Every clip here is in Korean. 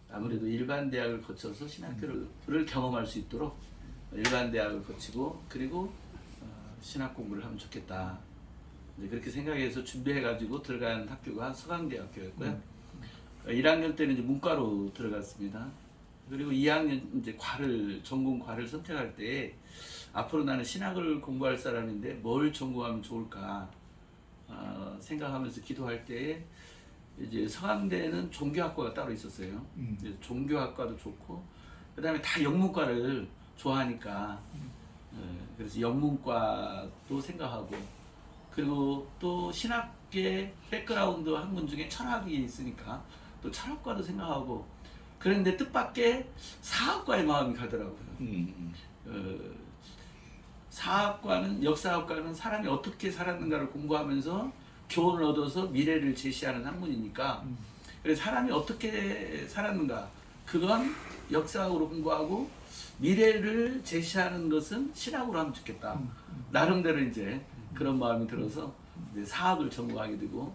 아무래도 일반 대학을 거쳐서 신학교를 경험할 수 있도록 일반 대학을 거치고 그리고 신학 공부를 하면 좋겠다. 이제 그렇게 생각해서 준비해가지고 들어간 학교가 서강대학교였고요. 1학년 때는 이제 문과로 들어갔습니다. 그리고 2학년 이제 전공 과를 선택할 때 앞으로 나는 신학을 공부할 사람인데 뭘 전공하면 좋을까 생각하면서 기도할 때 이제 서강대는 종교학과가 따로 있었어요. 종교학과도 좋고 그다음에 다 영문과를 좋아하니까 그래서 영문과도 생각하고 그리고 또 신학계 백그라운드 학문 중에 철학이 있으니까 또 철학과도 생각하고 그런데 뜻밖의 사학과에 마음이 가더라고요. 사학과는 역사학과는 사람이 어떻게 살았는가를 공부하면서 교훈을 얻어서 미래를 제시하는 학문이니까 그래서 사람이 어떻게 살았는가 그건 역사학으로 공부하고 미래를 제시하는 것은 신학으로 하면 좋겠다. 나름대로 이제 그런 마음이 들어서 이제 사학을 전공하게 되고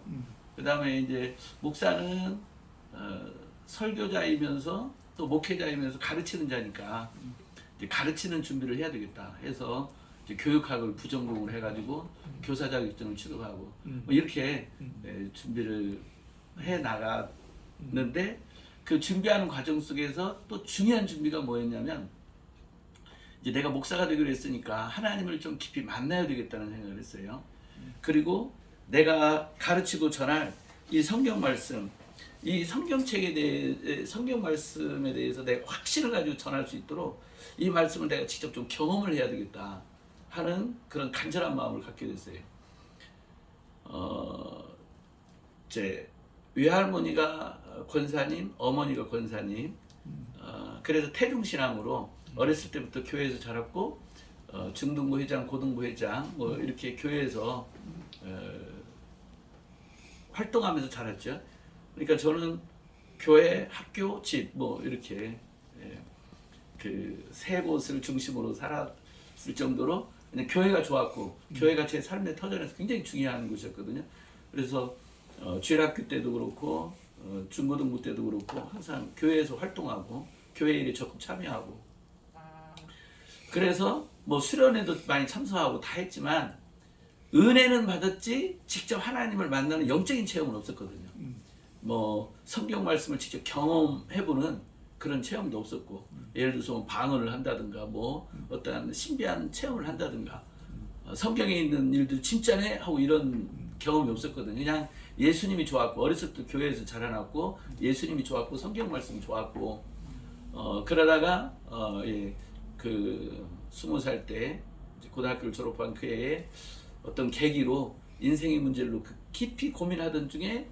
그 다음에 이제 목사는 설교자이면서 또 목회자이면서 가르치는 자니까 이제 가르치는 준비를 해야 되겠다 해서 이제 교육학을 부전공을 해가지고 교사 자격증을 취득하고 뭐 이렇게 준비를 해 나갔는데 그 준비하는 과정 속에서 또 중요한 준비가 뭐였냐면 이제 내가 목사가 되기로 했으니까 하나님을 좀 깊이 만나야 되겠다는 생각을 했어요. 그리고 내가 가르치고 전할 이 성경 말씀, 이 성경책에 대해 성경 말씀에 대해서 내가 확신을 가지고 전할 수 있도록 이 말씀을 내가 직접 좀 경험을 해야 되겠다 하는 그런 간절한 마음을 갖게 됐어요. 제 외할머니가 권사님, 어머니가 권사님. 그래서 태중신앙으로 어렸을 때부터 교회에서 자랐고 중등부 회장, 고등부 회장 뭐 이렇게 교회에서 활동하면서 자랐죠. 그러니까 저는 교회, 학교, 집 뭐 이렇게 그 세 곳을 중심으로 살았을 정도로 그냥 교회가 좋았고 교회가 제 삶의 터전에서 굉장히 중요한 곳이었거든요. 그래서 주일학교 때도 그렇고 중고등부 때도 그렇고 항상 교회에서 활동하고 교회 일에 적극 참여하고 그래서 뭐 수련회도 많이 참석하고 다 했지만 은혜는 받았지 직접 하나님을 만나는 영적인 체험은 없었거든요. 뭐 성경 말씀을 직접 경험해보는 그런 체험도 없었고 예를 들어서 뭐 방언을 한다든가 뭐 어떠한 신비한 체험을 한다든가 성경에 있는 일들 진짜네 하고 이런 경험이 없었거든요. 그냥 예수님이 좋았고 어렸을 때 교회에서 자라났고 예수님이 좋았고 성경 말씀이 좋았고 그러다가 그 20살 때 고등학교를 졸업한 그 해에 어떤 계기로 인생의 문제를 깊이 고민하던 중에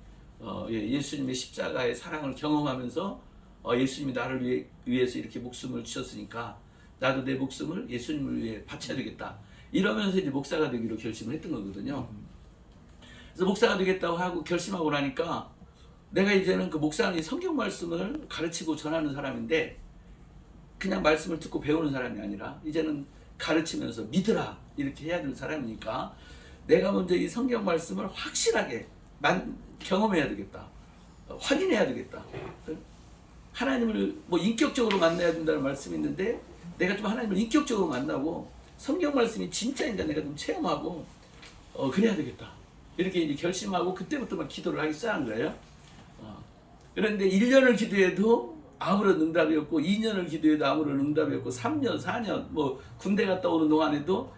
예수님의 십자가의 사랑을 경험하면서 예수님이 나를 위해서 이렇게 목숨을 주셨으니까 나도 내 목숨을 예수님을 위해 바쳐야 되겠다 이러면서 이제 목사가 되기로 결심을 했던 거거든요. 그래서 목사가 되겠다고 하고 결심하고 나니까 내가 이제는 그 목사는 성경 말씀을 가르치고 전하는 사람인데 그냥 말씀을 듣고 배우는 사람이 아니라 이제는 가르치면서 믿으라 이렇게 해야 되는 사람이니까 내가 먼저 이 성경 말씀을 확실하게 경험해야 되겠다. 확인해야 되겠다. 하나님을 뭐 인격적으로 만나야 된다는 말씀이 있는데 내가 좀 하나님을 인격적으로 만나고 성경 말씀이 진짜인가 내가 좀 체험하고 그래야 되겠다. 이렇게 이제 결심하고 그때부터 막 기도를 하기 시작한 거예요. 그런데 1년을 기도해도 아무런 응답이 없고 2년을 기도해도 아무런 응답이 없고 3년, 4년 뭐 군대 갔다 오는 동안에도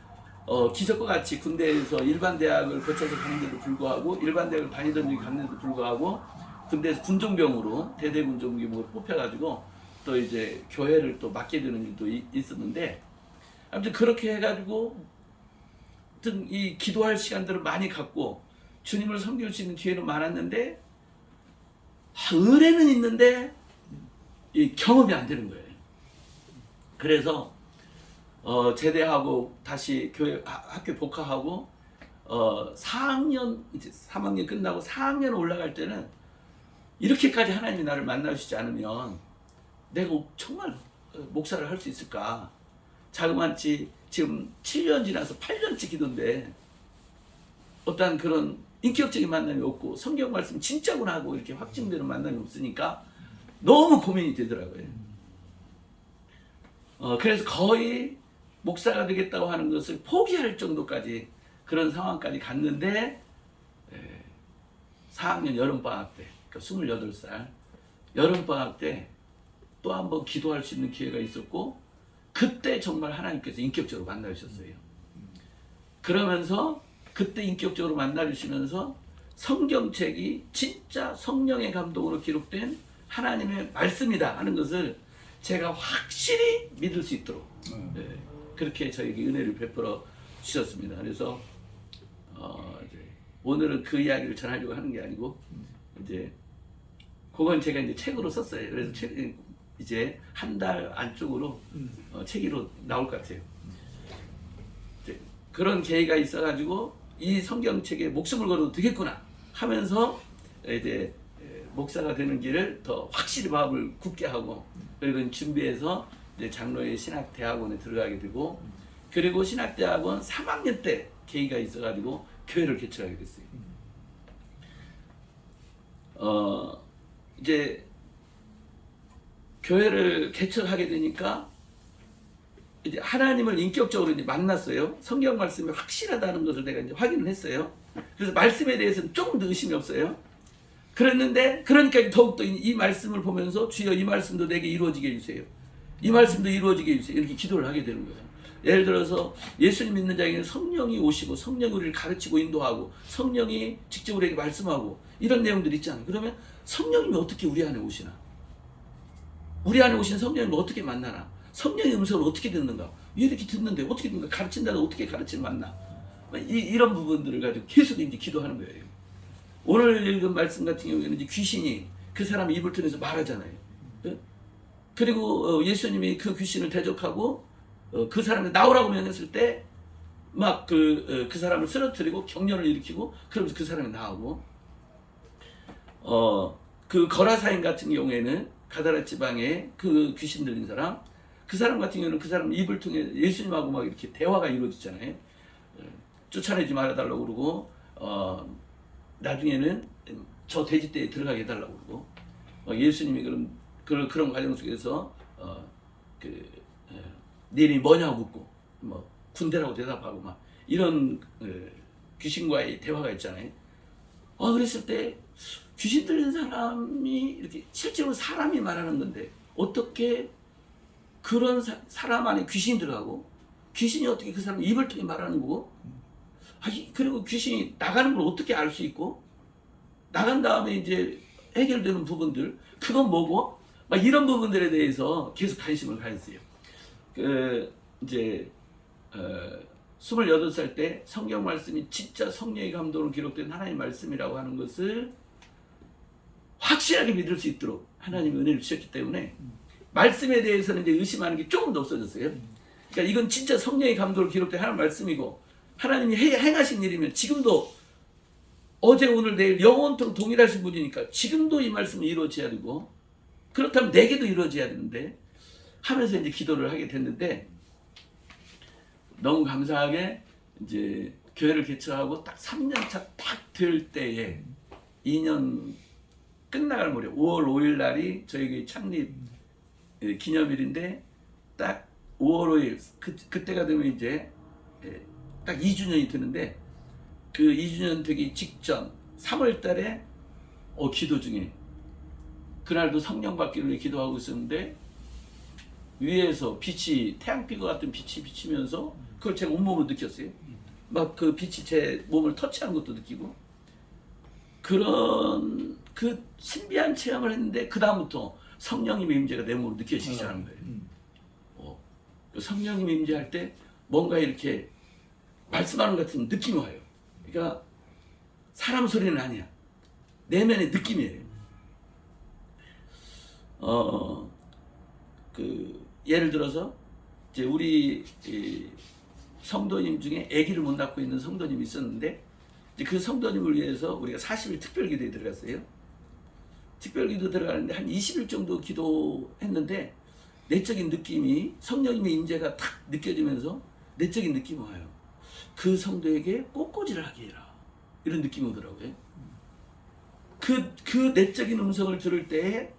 기적과 같이 군대에서 일반 대학을 거쳐서 가는데도 불구하고 일반 대학을 다니던 적이 갔는데도 불구하고 군대에서 군종병으로 대대 군종병으로 뽑혀가지고 또 이제 교회를 또 맡게 되는 일도 있었는데 아무튼 그렇게 해가지고 이 기도할 시간들을 많이 갖고 주님을 섬길 수 있는 기회는 많았는데 은혜는 있는데 이 경험이 안 되는 거예요. 그래서 제대하고 다시 교회 학교 복학하고 4학년 이제 3학년 끝나고 4학년 올라갈 때는 이렇게까지 하나님이 나를 만나주시지 않으면 내가 정말 목사를 할 수 있을까? 자그마치 지금 7년 지나서 8년째 기도인데 어떠한 그런 인격적인 만남이 없고 성경 말씀 진짜구나 하고 이렇게 확증되는 만남이 없으니까 너무 고민이 되더라고요. 그래서 거의 목사가 되겠다고 하는 것을 포기할 정도까지 그런 상황까지 갔는데 4학년 여름방학 때, 그러니까 28살 여름방학 때 또 한 번 기도할 수 있는 기회가 있었고 그때 정말 하나님께서 인격적으로 만나주셨어요. 그러면서 그때 인격적으로 만나주시면서 성경책이 진짜 성령의 감동으로 기록된 하나님의 말씀이다 하는 것을 제가 확실히 믿을 수 있도록 그렇게 저에게 은혜를 베풀어 주셨습니다. 그래서 이제 오늘은 그 이야기를 전하려고 하는 게 아니고 이제 그건 제가 이제 책으로 썼어요. 그래서 이제 한 달 안쪽으로 책으로 나올 것 같아요. 이제 그런 계기가 있어가지고 이 성경책에 목숨을 걸어도 되겠구나 하면서 이제 목사가 되는 길을 더 확실히 마음을 굳게 하고 그리고 준비해서 이제 장로의 신학대학원에 들어가게 되고 그리고 신학대학원 3학년 때 계기가 있어가지고 교회를 개척하게 됐어요. 이제 교회를 개척하게 되니까 이제 하나님을 인격적으로 이제 만났어요. 성경 말씀이 확실하다는 것을 내가 이제 확인을 했어요. 그래서 말씀에 대해서는 조금 더 의심이 없어요. 그랬는데 그러니까 더욱더 이 말씀을 보면서 주여 이 말씀도 내게 이루어지게 해주세요. 이 말씀도 이루어지게 해주세요. 이렇게 기도를 하게 되는 거예요. 예를 들어서 예수님 믿는 자에게는 성령이 오시고 성령이 우리를 가르치고 인도하고 성령이 직접 우리에게 말씀하고 이런 내용들이 있잖아요. 그러면 성령님이 어떻게 우리 안에 오시나? 우리 안에 오신 성령님을 어떻게 만나나? 성령의 음성을 어떻게 듣는가? 이렇게 듣는데 어떻게 듣는가? 가르친다는 어떻게 가르치면 맞나? 이런 부분들을 가지고 계속 이제 기도하는 거예요. 오늘 읽은 말씀 같은 경우에는 이제 귀신이 그 사람의 입을 통해서 말하잖아요. 그리고 예수님이 그 귀신을 대적하고 그 사람이 나오라고 명했을 때 막 그 사람을 쓰러뜨리고 경련을 일으키고 그러면서 그 사람이 나오고 그 거라사인 같은 경우에는 가다라 지방에 그 귀신 들린 사람 그 사람 같은 경우는 그 사람 입을 통해 예수님하고 막 이렇게 대화가 이루어지잖아요. 쫓아내지 말아달라고 그러고 나중에는 저 돼지떼에 들어가게 해달라고 그러고 예수님이 그런 과정 속에서 네 이름이 뭐냐고 묻고 뭐 군대라고 대답하고 막 이런 귀신과의 대화가 있잖아요. 그랬을 때 귀신 들린 사람이 이렇게 실제로 사람이 말하는 건데 어떻게 그런 사람 안에 귀신이 들어가고 귀신이 어떻게 그 사람 입을 통해 말하는 거고 그리고 귀신이 나가는 걸 어떻게 알 수 있고 나간 다음에 이제 해결되는 부분들 그건 뭐고 막 이런 부분들에 대해서 계속 관심을 가졌어요. 이제 28살 때 성경 말씀이 진짜 성령의 감동으로 기록된 하나님의 말씀이라고 하는 것을 확실하게 믿을 수 있도록 하나님이 은혜를 주셨기 때문에 말씀에 대해서는 이제 의심하는 게 조금 더 없어졌어요. 그러니까 이건 진짜 성령의 감동으로 기록된 하나님의 말씀이고 하나님이 행하신 일이면 지금도 어제 오늘 내일 영원토록 동일하신 분이니까 지금도 이 말씀이 이루어져야 되고 그렇다면 내게도 이루어져야 되는데 하면서 이제 기도를 하게 됐는데 너무 감사하게 이제 교회를 개척하고 딱 3년차 딱 될 때에 2년 끝나갈 무렵 5월 5일 날이 저희 창립 기념일인데 딱 5월 5일 그때가 되면 이제 딱 2주년이 되는데 그 2주년 되기 직전 3월 달에 기도 중에 그날도 성령 받기를 위해 기도하고 있었는데 위에서 빛이 태양빛과 같은 빛이 비치면서 그걸 제가 온몸으로 느꼈어요. 막 그 빛이 제 몸을 터치하는 것도 느끼고 그런 그 신비한 체험을 했는데 그 다음부터 성령님의 임재가 내 몸으로 느껴지기 시작하는 거예요. 성령님의 임재할 때 뭔가 이렇게 말씀하는 것 같은 느낌이 와요. 그러니까 사람 소리는 아니야. 내면의 느낌이에요. 예를 들어서 이제 우리 성도님 중에 아기를 못 낳고 있는 성도님이 있었는데 이제 그 성도님을 위해서 우리가 40일 특별기도에 들어갔어요. 특별기도 들어가는데 한 20일 정도 기도했는데 내적인 느낌이 성령님의 임재가 탁 느껴지면서 내적인 느낌이 와요. 그 성도에게 꽃꽂이를 하게 해라. 이런 느낌이 오더라고요. 그 내적인 음성을 들을 때에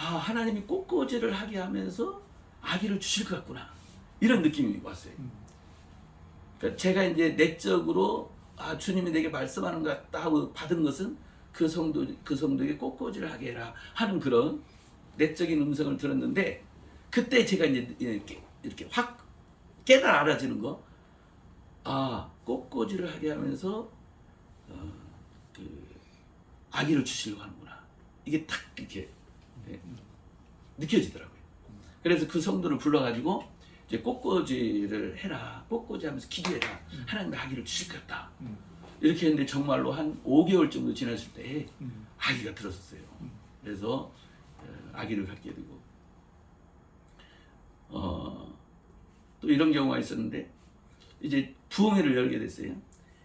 하나님이 꽃꽂이를 하게 하면서 아기를 주실 것 같구나, 이런 느낌이 왔어요. 그러니까 제가 이제 내적으로 주님이 내게 말씀하는 것 같다 하고 받은 것은 그 성도에게 꽃꽂이를 하게 해라 하는 그런 내적인 음성을 들었는데, 그때 제가 이제 이렇게 확 깨달아 알아지는 거, 꽃꽂이를 하게 하면서 그 아기를 주시려고 하는구나, 이게 딱 이렇게 느껴지더라고요. 그래서 그 성도를 불러가지고 이제 꽃꽂이를 해라, 꽃꽂이 하면서 기도해라, 하나님이 아기를 주실 것 같다, 이렇게 했는데 정말로 한 5개월 정도 지났을 때 아기가 들었었어요. 그래서 아기를 갖게 되고, 또 이런 경우가 있었는데, 이제 부흥회를 열게 됐어요.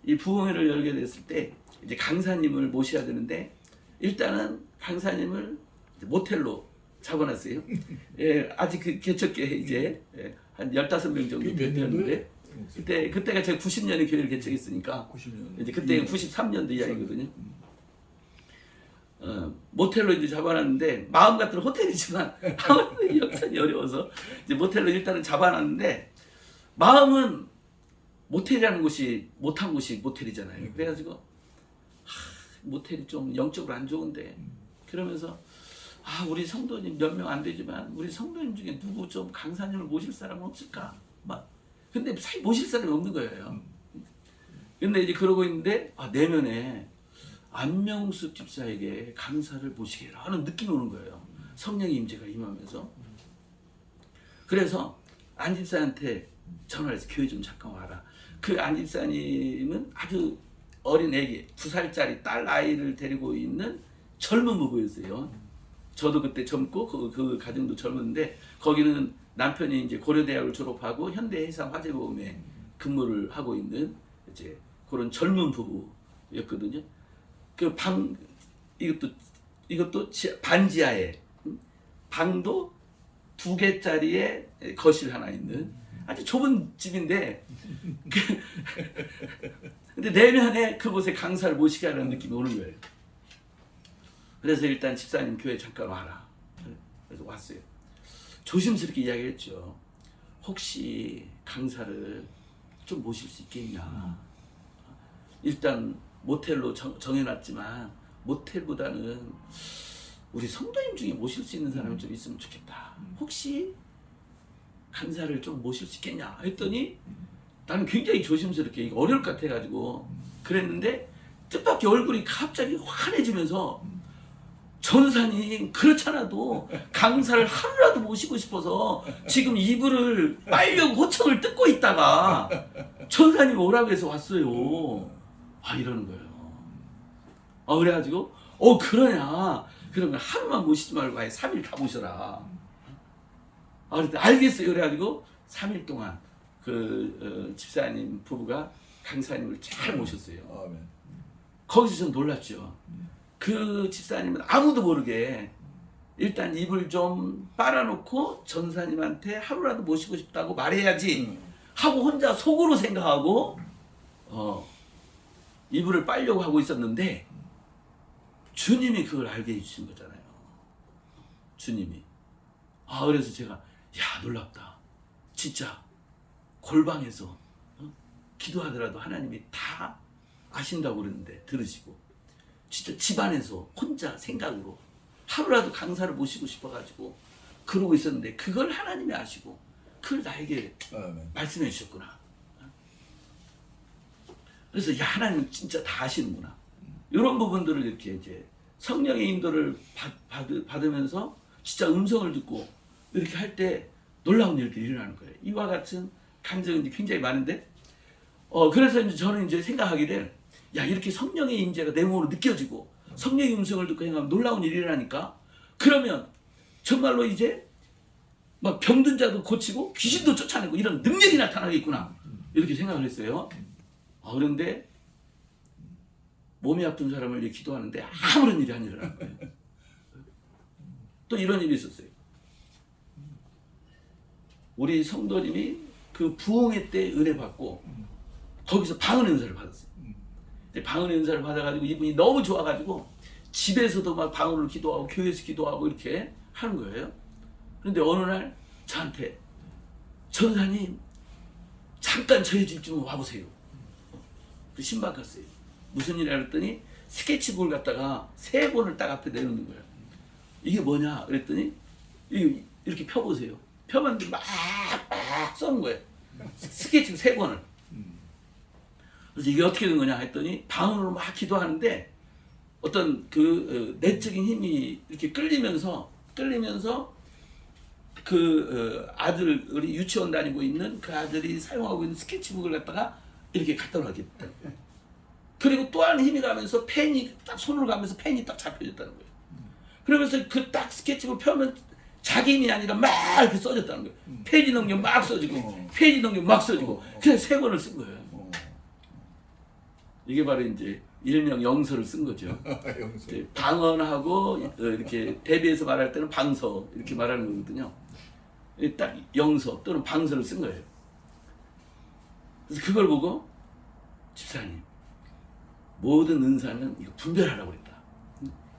이 부흥회를 열게 됐을 때 이제 강사님을 모셔야 되는데, 일단은 강사님을 모텔로 잡아놨어요. 예, 아직 그 개척교회 이제 한 15명 정도 되었는데, 그때가 제가 90년에 교회를 개척했으니까 90년. 이제 그때 93년도 이야기거든요. 모텔로 이제 잡아놨는데, 마음 같은 호텔이지만 여건이 어려워서 이제 모텔로 일단은 잡아놨는데, 마음은 모텔이라는 곳이 못한 곳이 모텔이잖아요. 그래가지고 모텔이 좀 영적으로 안 좋은데, 그러면서 우리 성도님 몇 명 안 되지만 우리 성도님 중에 누구 좀 강사님을 모실 사람은 없을까? 근데 사실 모실 사람이 없는 거예요. 근데 이제 그러고 있는데 내면에 안명숙 집사에게 강사를 모시게 해라 하는 느낌이 오는 거예요. 성령의 임재가 임하면서. 그래서 안 집사한테 전화를 해서 교회 좀 잠깐 와라. 그 안 집사님은 아주 어린 애기, 2살짜리 딸 아이를 데리고 있는 젊은 부부였어요. 저도 그때 젊고 그 가정도 젊었는데, 거기는 남편이 이제 고려대학을 졸업하고 현대해상화재보험에 근무를 하고 있는 이제 그런 젊은 부부였거든요. 그 이것도 반지하에 방도 2개짜리에 거실 하나 있는 아주 좁은 집인데, 근데 내면에 그곳에 강사를 모시게 하는 느낌이 오는 거예요. 그래서 일단 집사님 교회 잠깐 와라. 그래서 왔어요. 조심스럽게 이야기했죠. 혹시 강사를 좀 모실 수 있겠냐. 일단 모텔로 정해놨지만 모텔보다는 우리 성도님 중에 모실 수 있는 사람이 좀 있으면 좋겠다. 혹시 강사를 좀 모실 수 있겠냐 했더니, 나는 굉장히 조심스럽게 이거 어려울 것 같아가지고 그랬는데, 뜻밖의 얼굴이 갑자기 환해지면서, 전사님 그렇잖아도 강사를 하루라도 모시고 싶어서 지금 이불을 빨려고 호청을 뜯고 있다가 전사님이 오라고 해서 왔어요. 이러는 거예요. 그래가지고 그러냐, 그러면 하루만 모시지 말고 아예 3일 다 모셔라. 그랬더니 알겠어요. 그래가지고 3일 동안 그 집사님 부부가 강사님을 잘 모셨어요. 아멘. 거기서 전 놀랐죠. 그 집사님은 아무도 모르게 일단 입을 좀 빨아놓고 전사님한테 하루라도 모시고 싶다고 말해야지 하고 혼자 속으로 생각하고 이불을 빨려고 하고 있었는데, 주님이 그걸 알게 해주신 거잖아요. 주님이. 그래서 제가 놀랍다. 진짜 골방에서 기도하더라도 하나님이 다 아신다고 그랬는데 들으시고, 진짜 집안에서 혼자 생각으로 하루라도 강사를 모시고 싶어가지고 그러고 있었는데, 그걸 하나님이 아시고 그걸 나에게 말씀해 주셨구나. 그래서 하나님은 진짜 다 아시는구나. 이런 부분들을 이렇게 이제 성령의 인도를 받으면서 진짜 음성을 듣고 이렇게 할 때 놀라운 일들이 일어나는 거예요. 이와 같은 감정이 굉장히 많은데, 그래서 이제 저는 이제 생각하기를, 이렇게 성령의 임재가 내 몸으로 느껴지고 성령의 음성을 듣고 행하면 놀라운 일이 일어나니까, 그러면 정말로 이제 막 병든 자도 고치고 귀신도 쫓아내고 이런 능력이 나타나겠구나, 이렇게 생각을 했어요. 그런데 몸이 아픈 사람을 이제 기도하는데 아무런 일이 안 일어나는 거예요. 또 이런 일이 있었어요. 우리 성도님이 그 부흥회 때 은혜 받고 거기서 방언의 은사를 받았어요. 방언의 은사를 받아가지고 이분이 너무 좋아가지고 집에서도 막 방언을 기도하고 교회에서 기도하고 이렇게 하는 거예요. 그런데 어느 날 저한테 전사님 잠깐 저희 집 좀 와보세요. 그 신방 갔어요. 무슨 일이야 그랬더니 스케치북을 갖다가 3권을 딱 앞에 내놓는 거예요. 이게 뭐냐 그랬더니 이렇게 펴보세요. 펴봤는데 막 써는 거예요. 스케치북 3권을. 그래서 이게 어떻게 된 거냐 했더니 방언으로 막 기도하는데 어떤 그 내적인 힘이 이렇게 끌리면서 그 아들 우리 유치원 다니고 있는 그 아들이 사용하고 있는 스케치북을 갖다가 이렇게 갖다 놓게 됐다는 거예요. 그리고 또 하는 힘이 가면서 펜이 딱 손을 가면서 펜이 딱 잡혀졌다는 거예요. 그러면서 그 딱 스케치북 펴면 자기 힘이 아니라 막 이렇게 써졌다는 거예요. 페이지 넘기면 막 써지고 페이지 넘기면 막 써지고 그냥 3권을 쓴 거예요. 이게 바로 이제 일명 영서를 쓴 거죠. 영서. 방언하고 이렇게 대비해서 말할 때는 방서 이렇게 말하는 거거든요. 딱 영서 또는 방서를 쓴 거예요. 그래서 그걸 보고 집사님 모든 은사는 이거 분별하라고 그랬다.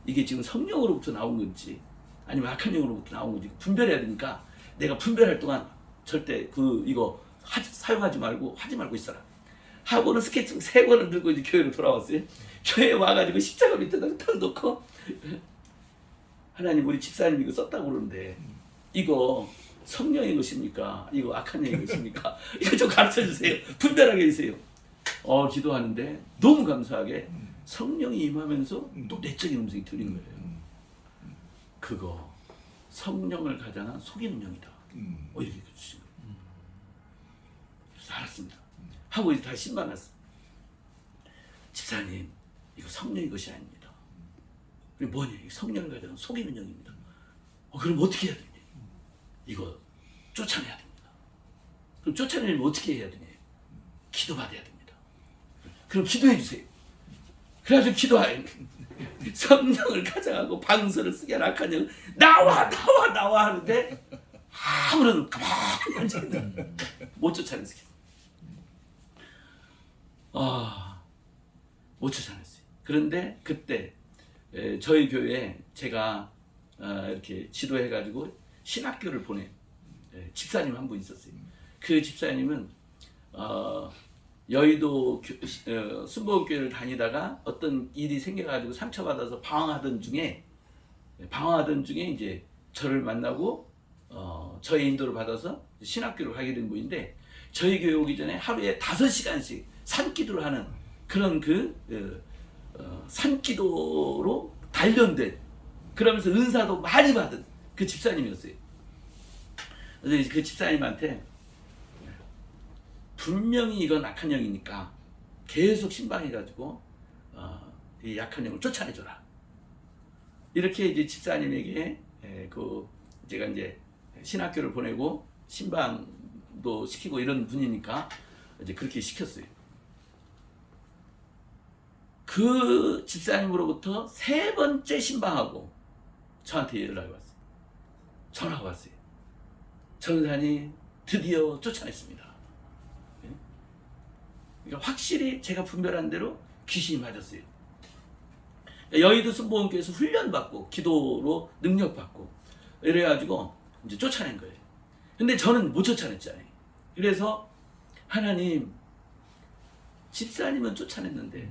이게 지금 성령으로부터 나온 건지 아니면 악한 영으로부터 나온 건지 분별해야 되니까 내가 분별할 동안 절대 이거 사용하지 말고 하지 말고 있어라. 하고는 스케치북 3권을 들고 이제 교회로 돌아왔어요. 교회에 와가지고 십자가 밑에다가 탁 놓고 하나님 우리 집사님 이거 썼다고 그러는데 이거 성령의 것입니까? 이거 악한 영의 것입니까? 이거 좀 가르쳐 주세요. 분별하게 해주세요. 기도하는데 너무 감사하게 성령이 임하면서 또 내적인 음성이 들린 거예요. 그거 성령을 가장한 속이는 영이다. 이렇게 주신 거예요. 그래서 알았습니다. 하고 이제 다시 신방 갔어. 집사님 이거 성령의 것이 아닙니다. 그리고 뭐냐 성령을 가장한 속이는 영입니다. 그럼 어떻게 해야 되냐? 이거 쫓아내야 됩니다. 그럼 쫓아내려면 어떻게 해야 되냐? 기도받아야 됩니다. 그럼 기도해 주세요. 그래가지고 기도해요. 성령을 가장하고 방서를 쓰게 한 악한 영 나와 하는데 아무런 가만히 앉아있는 못 쫓아냈어요. 못 쫓아냈어요. 그런데 그때 저희 교회에 제가 이렇게 지도해가지고 신학교를 보낸 집사님 한 분 있었어요. 그 집사님은 여의도 순복음교회를 다니다가 어떤 일이 생겨가지고 상처받아서 방황하던 중에 이제 저를 만나고 저의 인도를 받아서 신학교를 가게 된 분인데 저희 교회 오기 전에 하루에 5시간씩 산기도를 하는 그런 산기도로 단련된 그러면서 은사도 많이 받은 그 집사님이었어요. 그래서 그 집사님한테 분명히 이건 악한 영이니까 계속 신방해가지고 이 약한 영을 쫓아내줘라. 이렇게 이제 집사님에게 제가 이제 신학교를 보내고 신방도 시키고 이런 분이니까 이제 그렇게 시켰어요. 그 집사님으로부터 3번째 신방하고 저한테 연락이 왔어요. 전화가 왔어요. 전사님 드디어 쫓아냈습니다. 그러니까 확실히 제가 분별한 대로 귀신이 맞았어요. 여의도 순복음교회에서 훈련받고 기도로 능력받고 이래가지고 이제 쫓아낸 거예요. 근데 저는 못 쫓아냈잖아요. 그래서 하나님 집사님은 쫓아냈는데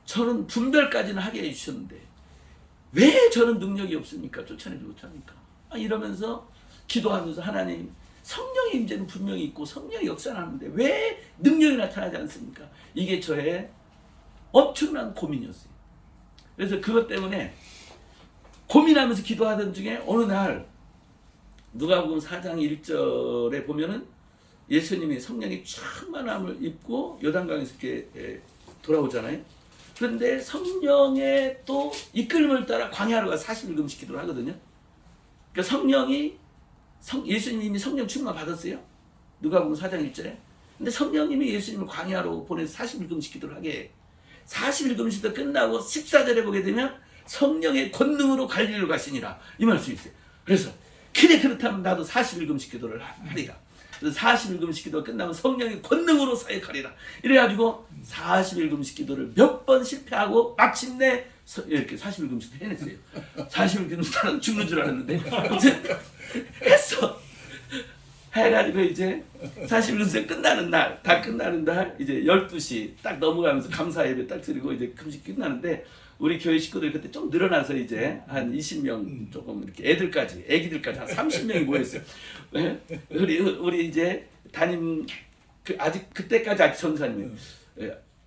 저는 분별까지는 하게 해주셨는데 왜 저는 능력이 없습니까? 쫓아내지 못합니까? 이러면서 기도하면서 하나님 성령의 임재는 분명히 있고 성령이 역사하는데 왜 능력이 나타나지 않습니까? 이게 저의 엄청난 고민이었어요. 그래서 그것 때문에 고민하면서 기도하던 중에 어느 날 누가복음 4장 1절에 보면은 예수님이 성령의 충만함을 입고 요단강에서 이렇게 돌아오잖아요. 그런데 성령의 또 이끌림을 따라 광야로 가서 40일 금식 기도를 하거든요. 그러니까 예수님이 성령 충만 받았어요. 누가복음 4장 1절에. 근데 성령님이 예수님을 광야로 보내서 40일 금식 기도를 하게 해요. 40일 금식도 끝나고 14절에 보게 되면 성령의 권능으로 갈릴리로 가시니라 이 말씀이 있어요. 그래서 그래 그렇다면 나도 40일 금식 기도를 하리라. 그래서 40일 금식 기도가 끝나면 성령의 권능으로 사역하리라. 이래가지고 40일 금식 기도를 몇 번 실패하고 마침내 이렇게 40일 금식 해냈어요. 40일 금식 죽는 줄 알았는데 아무튼 했어. 해가지고 이제 40일 금식 끝나는 날, 다 끝나는 날 이제 12시 딱 넘어가면서 감사 예배 딱 드리고 이제 금식 끝나는데 우리 교회 식구들이 그때 좀 늘어나서 이제 한 20명 조금 이렇게 애기들까지 한 30명이 모였어요. 네? 우리 이제 담임 아직 그때까지 아직 전사님이에요.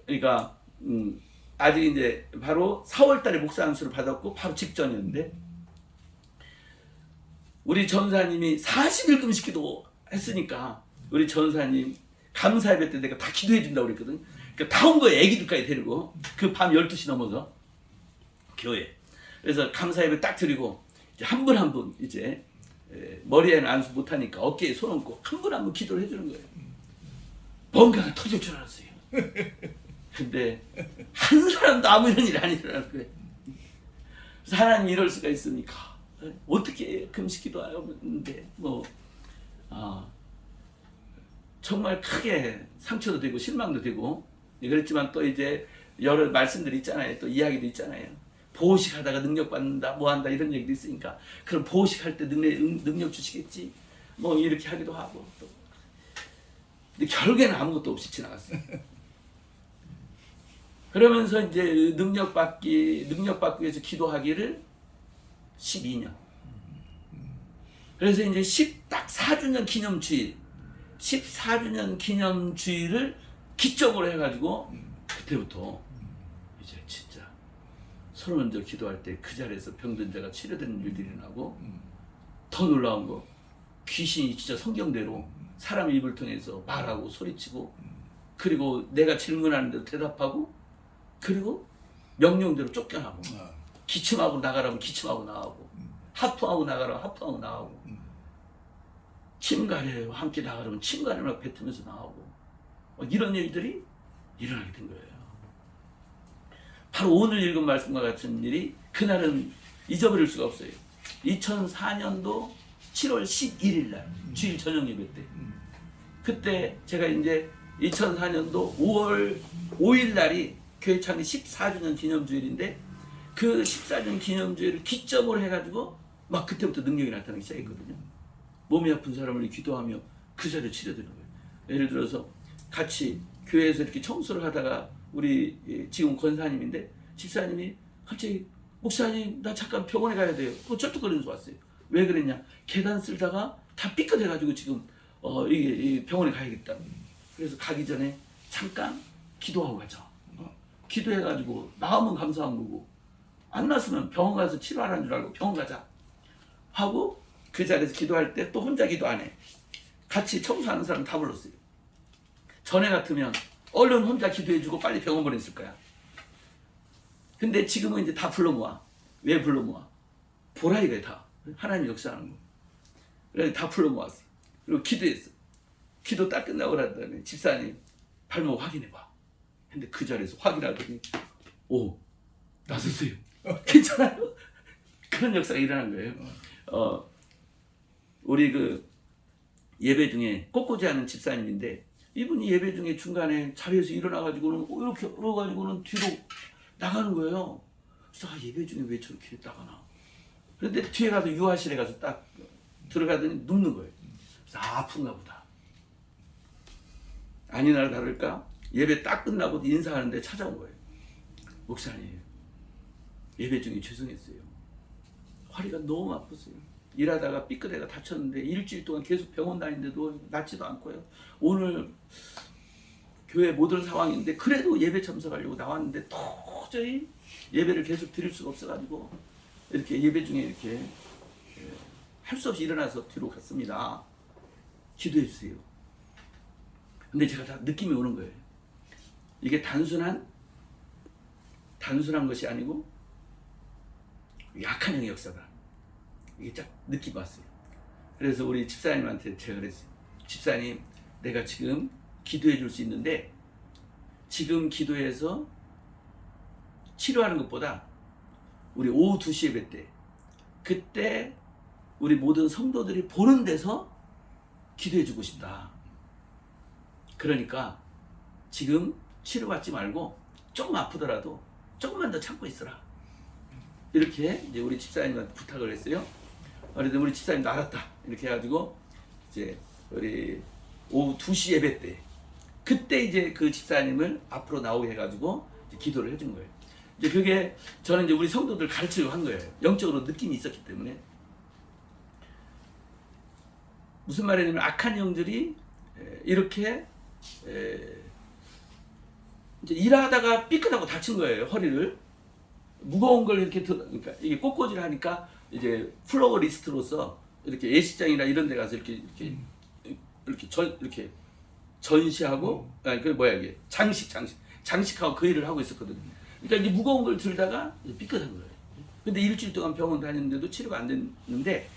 그러니까 아직 이제 바로 4월달에 목사 안수를 받았고 바로 직전이었는데 우리 전사님이 40일 금식기도 했으니까 우리 전사님 감사 예배 때 내가 다 기도해 준다고 그랬거든. 그러니까 다 온 거예요. 애기들까지 데리고 그 밤 12시 넘어서 교회. 그래서 감사 예배 딱 드리고 이제 한 분 한 분 이제 머리에는 안수 못하니까 어깨에 손 얹고 한 분 한 분 기도를 해주는 거예요. 뭔가가 터질 줄 알았어요. 근데 한 사람도 아무 이런 일이 안 일어나는 거예요. 그래서 하나님 이럴 수가 있습니까? 어떻게 금식기도 하는데 정말 크게 상처도 되고 실망도 되고 그랬지만 또 이제 여러 말씀들이 있잖아요. 또 이야기도 있잖아요. 보호식하다가 능력 받는다, 뭐 한다 이런 얘기도 있으니까 그럼 보호식할 때 능력 주시겠지, 뭐 이렇게 하기도 하고 또. 근데 결국에는 아무것도 없이 지나갔어요. 그러면서 이제 능력 받기 위해서 기도하기를 12년. 그래서 이제 딱 4주년 기념주일, 14주년 기념주일을 기점으로 해가지고 그때부터 이제 진짜 서로 먼저 기도할 때 그 자리에서 병든 자가 치료되는 일들이 나고 더 놀라운 거 귀신이 진짜 성경대로 사람의 입을 통해서 말하고 소리치고 그리고 내가 질문하는 대로 대답하고 그리고 명령대로 쫓겨나고 기침하고 나가라면 기침하고 나가고 하품하고 나가라면 하품하고 나가고 침 가려요 함께 나가라면 침 가려면 뱉으면서 나가고 이런 일들이 일어나게 된 거예요. 바로 오늘 읽은 말씀과 같은 일이 그날은 잊어버릴 수가 없어요. 2004년도 7월 11일 날 주일 저녁 예배 때 그때 제가 이제 2004년도 5월 5일 날이 교회 창립 14주년 기념주일인데 그 14주년 기념주일을 기점으로 해가지고 막 그때부터 능력이 나타나기 시작했거든요. 몸이 아픈 사람을 기도하며 그 자리에 치료되는 거예요. 예를 들어서 같이 교회에서 이렇게 청소를 하다가 우리 지금 권사님인데 집사님이 갑자기 목사님 나 잠깐 병원에 가야 돼요. 쩔뚝거리면서 왔어요. 왜 그랬냐? 계단 쓸다가 다 삐끗해가지고 지금 이게 병원에 가야겠다. 그래서 가기 전에 잠깐 기도하고 가자. 기도해가지고 나오면 감사한 거고 안 났으면 병원 가서 치료하라는 줄 알고 병원 가자 하고 그 자리에서 기도할 때 또 혼자 기도 안 해. 같이 청소하는 사람 다 불렀어요. 전에 같으면 얼른 혼자 기도해주고 빨리 병원 보냈을 거야. 근데 지금은 이제 다 불러 모아. 왜 불러 모아? 보라 이거야 다. 하나님 역사하는 거. 그래서 다 불러 모았어. 그리고 기도했어. 기도 딱 끝나고 그랬더니 집사님 발목 확인해봐. 근데 그 자리에서 확인하더니 오 나섰어요. 괜찮아요? 그런 역사가 일어난 거예요. 우리 그 예배 중에 꽃꽂이 하는 집사님인데 이분이 예배 중에 중간에 자리에서 일어나가지고는 이렇게 올라가지고는 뒤로 나가는 거예요. 그래서 예배 중에 왜 저렇게 나가나. 그런데 뒤에 가서 유아실에 가서 딱 들어가더니 눕는 거예요. 그래서 아픈가 보다. 아니나 다를까 예배 딱 끝나고 인사하는데 찾아온 거예요. 목사님 예배 중에 죄송했어요. 허리가 너무 아팠어요. 일하다가 삐끗해가 다쳤는데 일주일 동안 계속 병원 다니는데도 낫지도 않고요. 오늘 교회 못 올 상황인데 그래도 예배 참석하려고 나왔는데 도저히 예배를 계속 드릴 수가 없어가지고 이렇게 예배 중에 이렇게 할 수 없이 일어나서 뒤로 갔습니다. 기도해 주세요. 근데 제가 다 느낌이 오는 거예요. 이게 단순한 것이 아니고 약한 형의 역사다. 이게 딱 느낌 왔어요. 그래서 우리 집사님한테 제가 그랬어요. 집사님, 내가 지금 기도해 줄 수 있는데 지금 기도해서 치료하는 것보다 우리 오후 2시 예배 때 그때 우리 모든 성도들이 보는 데서 기도해 주고 싶다. 그러니까 지금 치료받지 말고 조금 아프더라도 조금만 더 참고 있어라. 이렇게 이제 우리 집사님한테 부탁을 했어요. 그래도 우리 집사님도 알았다. 이렇게 해가지고 이제 우리 오후 2시 예배 때 그때 이제 그 집사님을 앞으로 나오게 해가지고 이제 기도를 해준 거예요. 이제 그게 저는 이제 우리 성도들 가르치려고 한 거예요. 영적으로 느낌이 있었기 때문에. 무슨 말이냐면 악한 영들이 이렇게 이제 일하다가 삐끗하고 다친 거예요. 허리를 무거운 걸 이렇게 그러니까 이게 꽃꽂이를 하니까 이제 플로어 리스트로서 이렇게 예식장이나 이런 데 가서 이렇게 전시하고 아니 그 뭐야 이게 장식하고 그 일을 하고 있었거든요. 그러니까 이제 무거운 걸 들다가 삐끗한 거예요. 근데 일주일 동안 병원 다녔는데도 치료가 안 됐는데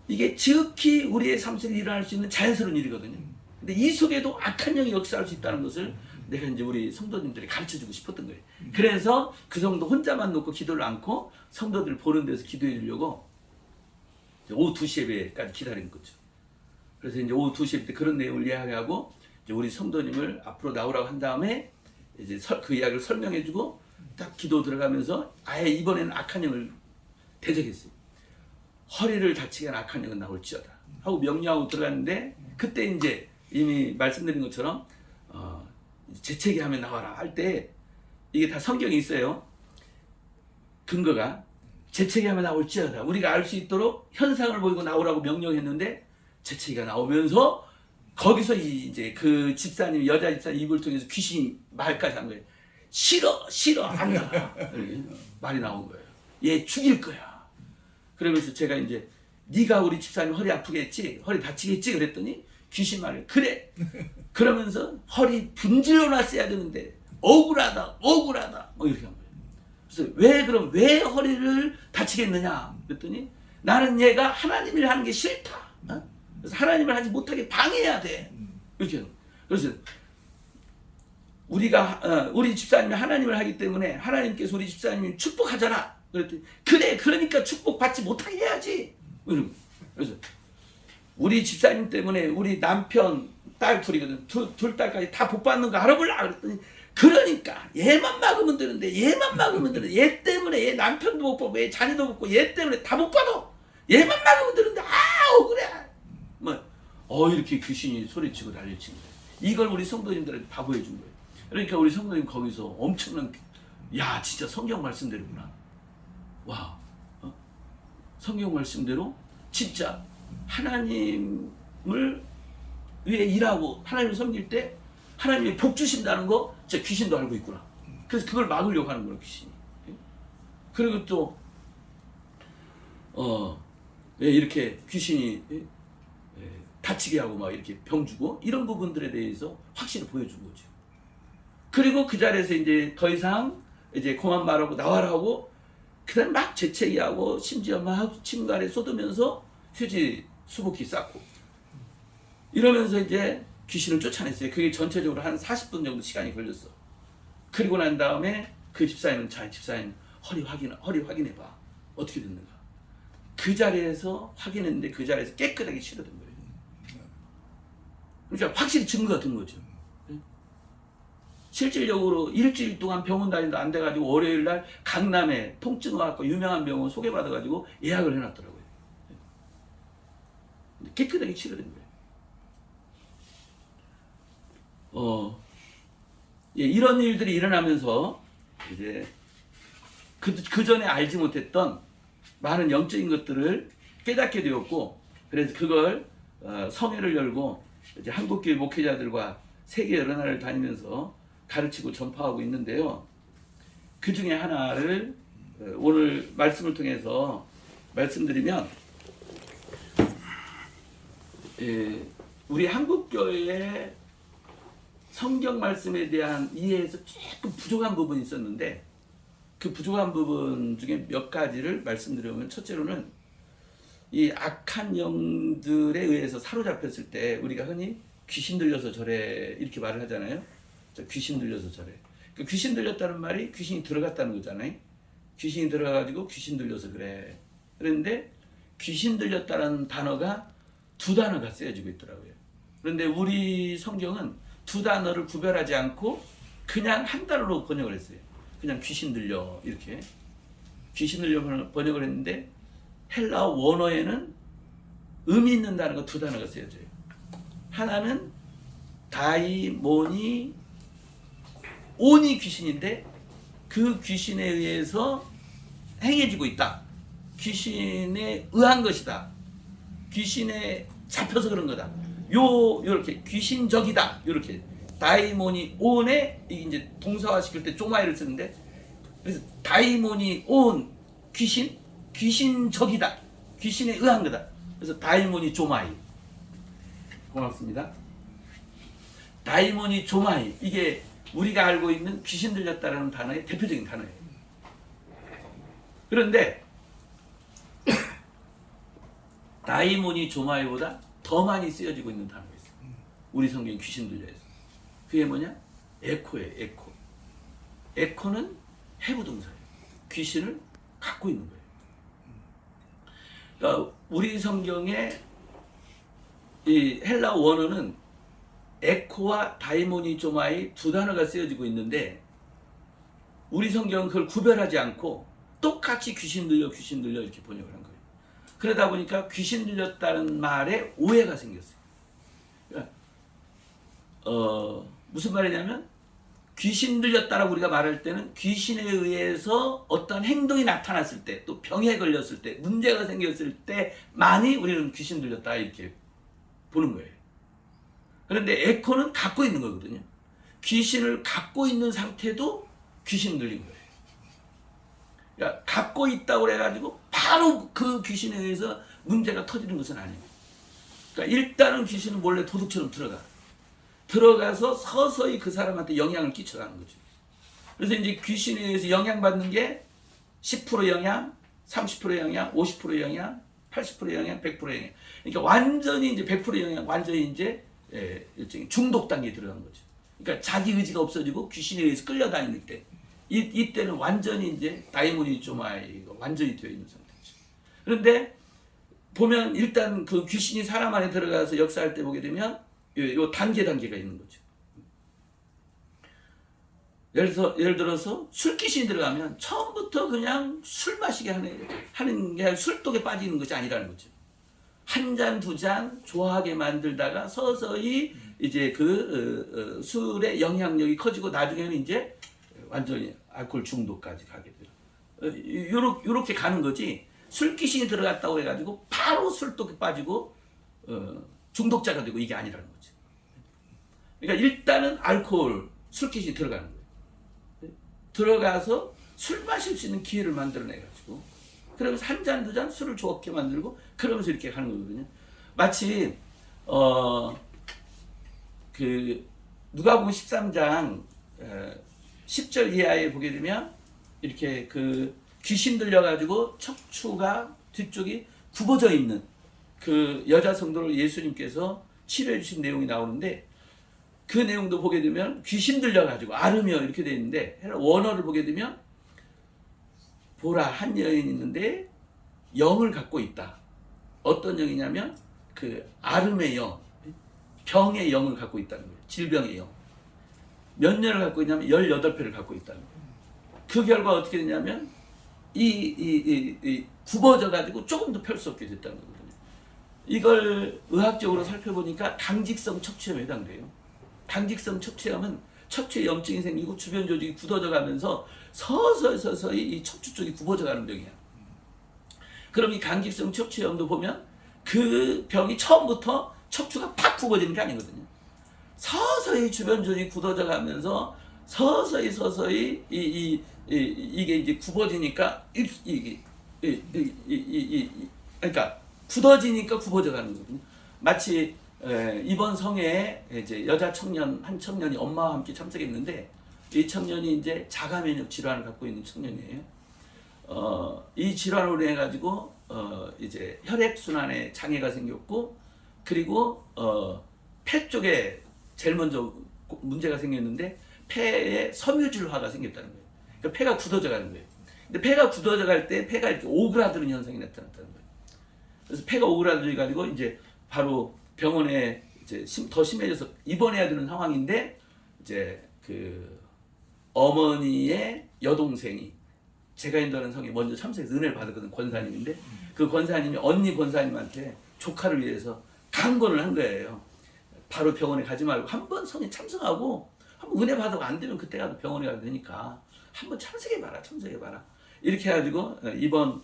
이게 지극히 우리의 삶 속에 일어날 수 있는 자연스러운 일이거든요. 근데 이 속에도 악한 영이 역사할 수 있다는 것을 내가 이제 우리 성도님들이 가르쳐주고 싶었던 거예요. 그래서 그 성도 혼자만 놓고 기도를 않고 성도들 보는 데서 기도해 주려고 오후 2시 예배까지 기다린 거죠. 그래서 이제 오후 2시 예배 때 그런 내용을 이야기하고 이제 우리 성도님을 앞으로 나오라고 한 다음에 이제 그 이야기를 설명해 주고 딱 기도 들어가면서 아예 이번에는 악한 영을 대적했어요. 허리를 다치게 한 악한 영은 나올지어다 하고 명령하고 들어갔는데 그때 이제 이미 말씀드린 것처럼 재채기 하면 나와라 할 때 이게 다 성경이 있어요. 근거가 재채기 하면 나올지어다 우리가 알 수 있도록 현상을 보이고 나오라고 명령했는데 재채기가 나오면서 거기서 이제 그 집사님 여자 집사님 입을 통해서 귀신이 말까지 한 거예요. 싫어 안 나. 말이 나온 거예요. 얘 죽일 거야. 그러면서 제가 이제 네가 우리 집사님 허리 아프게 했지 허리 다치게 했지 그랬더니 귀신 말을 그래. 그러면서 허리 분질러 놨어야 되는데 억울하다 뭐 이렇게 한 거예요. 그래서 왜 허리를 다치겠느냐 그랬더니 나는 얘가 하나님을 하는 게 싫다. 그래서 하나님을 하지 못하게 방해해야 돼. 이렇게 해요. 그래서 우리 집사님이 하나님을 하기 때문에 하나님께서 우리 집사님이 축복하잖아. 그랬더니 그래 그러니까 축복받지 못하게 해야지. 그래서 우리 집사님 때문에 우리 남편 딸 둘이거든. 둘 딸까지 다 복 받는 거 알아볼라 그랬더니 그러니까 얘만 막으면 되는데 얘 때문에 얘 남편도 못 받고 얘 자녀도 못 받고 얘 때문에 다 못 받아. 얘만 막으면 되는데 억울해. 이렇게 귀신이 소리치고 난리친 거예요. 이걸 우리 성도님들한테 바보해 준 거예요. 그러니까 우리 성도님 거기서 엄청난 야 진짜 성경 말씀대로구나. 와 성경 말씀대로 진짜 하나님을 위해 일하고 하나님을 섬길 때 하나님이 복 주신다는 거 진짜 귀신도 알고 있구나. 그래서 그걸 막으려고 하는 거예요 귀신이. 그리고 또 이렇게 귀신이 다치게 하고 막 이렇게 병 주고 이런 부분들에 대해서 확실히 보여준 거죠. 그리고 그 자리에서 이제 더 이상 이제 그만 말하고 나와라고 그다음 막 재채기하고 심지어 막 침갈에 쏟으면서 휴지 수북히 쌓고 이러면서 이제 귀신을 쫓아냈어요. 그게 전체적으로 한 40분 정도 시간이 걸렸어. 그리고 난 다음에 그 집사님은 집사님 허리 확인해봐. 어떻게 됐는가. 그 자리에서 확인했는데 그 자리에서 깨끗하게 치료된 거예요. 그러니까 확실히 증거가 된 거죠. 실질적으로 일주일 동안 병원 다니도 안 돼가지고 월요일 날 강남에 통증의학과 유명한 병원 소개받아가지고 예약을 해놨더라고요. 깨끗하게 치료된 거예요. 이런 일들이 일어나면서 이제 그 전에 알지 못했던 많은 영적인 것들을 깨닫게 되었고, 그래서 그걸 성회를 열고 이제 한국교회 목회자들과 세계 여러 나라를 다니면서 가르치고 전파하고 있는데요. 그 중에 하나를 오늘 말씀을 통해서 말씀드리면, 우리 한국교회의 성경 말씀에 대한 이해에서 조금 부족한 부분이 있었는데, 그 부족한 부분 중에 몇 가지를 말씀드리면, 첫째로는 이 악한 영들에 의해서 사로잡혔을 때 우리가 흔히 귀신 들려서 저래 이렇게 말을 하잖아요. 귀신 들려서 저래. 그 귀신 들렸다는 말이 귀신이 들어갔다는 거잖아요. 귀신이 들어가가지고 귀신 들려서 그래. 그런데 귀신 들렸다는 단어가 두 단어가 쓰여지고 있더라고요. 그런데 우리 성경은 두 단어를 구별하지 않고 그냥 한 단어로 번역을 했어요. 그냥 귀신 들려 이렇게. 귀신을 번역을 했는데 헬라어 원어에는 의미 있는 단어가 두 단어가 쓰여져요. 하나는 다이모니 온이 귀신인데 그 귀신에 의해서 행해지고 있다. 귀신에 의한 것이다. 귀신에 잡혀서 그런 거다. 요렇게 귀신적이다. 요렇게 다이모니 온에 이제 동사화 시킬 때 쪼마이를 쓰는데 그래서 다이모니 온 귀신 귀신적이다. 귀신에 의한 거다. 그래서 다이모니 조마이. 고맙습니다. 다이모니 조마이 이게 우리가 알고 있는 귀신 들렸다라는 단어의 대표적인 단어예요. 그런데 다이모니 조마이보다 더 많이 쓰여지고 있는 단어가 있어요. 우리 성경에 귀신 들려서. 그게 뭐냐? 에코예요. 에코. 에코는 해부동사예요. 귀신을 갖고 있는 거예요. 그러니까 우리 성경에 이 헬라 원어는 에코와 다이모니 조마이 두 단어가 쓰여지고 있는데 우리 성경은 그걸 구별하지 않고 똑같이 귀신 들려 이렇게 번역을 한 거예요. 그러다 보니까 귀신 들렸다는 말에 오해가 생겼어요. 그러니까 무슨 말이냐면 귀신 들렸다라고 우리가 말할 때는 귀신에 의해서 어떤 행동이 나타났을 때, 또 병에 걸렸을 때, 문제가 생겼을 때만이 우리는 귀신 들렸다 이렇게 보는 거예요. 그런데 에코는 갖고 있는 거거든요. 귀신을 갖고 있는 상태도 귀신 들린 거예요. 그러니까 갖고 있다고 해가지고 바로 그 귀신에 의해서 문제가 터지는 것은 아니에요. 그러니까 일단은 귀신은 몰래 도둑처럼 들어가서 서서히 그 사람한테 영향을 끼쳐가는 거죠. 그래서 이제 귀신에 의해서 영향받는 게 10% 영향, 30% 영향, 50% 영향, 80% 영향, 100% 영향. 그러니까 완전히 이제 100% 영향, 완전히 이제 일종의 중독 단계에 들어가는 거죠. 그러니까 자기 의지가 없어지고 귀신에 의해서 끌려다니는 때, 이때는 완전히 이제 다이모니 조마이가 완전히 되어 있는 상태죠. 그런데 보면 일단 그 귀신이 사람 안에 들어가서 역사할 때 보게 되면 요 단계가 있는 거죠. 예를 들어서 술귀신이 들어가면 처음부터 그냥 술 마시게 하는 게 술독에 빠지는 것이 아니라는 거죠. 한 잔, 두 잔 좋아하게 만들다가 서서히 이제 그 술의 영향력이 커지고 나중에는 이제 완전히 알코올 중독까지 가게 돼요. 요렇게 가는 거지. 술귀신이 들어갔다고 해가지고 바로 술독에 빠지고 중독자가 되고 이게 아니라는 거죠. 그러니까 일단은 알코올, 술귀신이 들어가는 거예요. 들어가서 술 마실 수 있는 기회를 만들어내가지고 그러면서 한 잔, 두 잔 술을 좋게 만들고 그러면서 이렇게 하는 거거든요. 마치 그 누가복음 13장 10절 이하에 보게 되면 이렇게 그 귀신 들려가지고 척추가 뒤쪽이 굽어져 있는 그 여자 성도를 예수님께서 치료해 주신 내용이 나오는데 그 내용도 보게 되면 귀신 들려가지고 아르며 이렇게 되어 있는데 원어를 보게 되면 보라 한 여인이 있는데 영을 갖고 있다. 어떤 영이냐면 그 아름의 영, 병의 영을 갖고 있다는 거예요. 질병의 영. 몇 년을 갖고 있냐면 18회를 갖고 있다는 거예요. 그 결과 어떻게 되냐면 이 굽어져 가지고 조금도 펼 수 없게 됐다는 거거든요. 이걸 의학적으로 살펴보니까 당직성 척추염에 해당돼요. 당직성 척추염은 척추에 염증이 생기고 주변 조직이 굳어져 가면서 서서히 이 척추 쪽이 굽어져 가는 병이야. 그럼 이 강직성 척추염도 보면 그 병이 처음부터 척추가 팍 굽어지는 게 아니거든요. 서서히 주변 조직이 굳어져 가면서 서서히 이게 이제 굽어지니까 그러니까 굳어지니까 굽어져 가는 거거든요. 마치 이번 성회에 이제 여자 청년 한 청년이 엄마와 함께 참석했는데 이 청년이 이제 자가 면역 질환을 갖고 있는 청년이에요. 이 질환으로 인해 가지고 이제 혈액 순환에 장애가 생겼고 그리고 폐 쪽에 제일 먼저 문제가 생겼는데 폐에 섬유질화가 생겼다는 거예요. 그러니까 폐가 굳어져 가는 거예요. 근데 폐가 굳어져 갈 때 폐가 이렇게 오그라드는 현상이 나타났다는 거예요. 그래서 폐가 오그라져 가지고 이제 바로 병원에 이제 더 심해져서 입원해야 되는 상황인데 이제 그 어머니의 여동생이 제가 인도하는 성에 먼저 참석해서 은혜를 받았거든. 권사님인데 그 권사님이 언니 권사님한테 조카를 위해서 강권을 한 거예요. 바로 병원에 가지 말고 한번 성에 참석하고 한번 은혜 받아도 안 되면 그때 가도 병원에 가도 되니까 한번 참석해봐라. 이렇게 해가지고 이번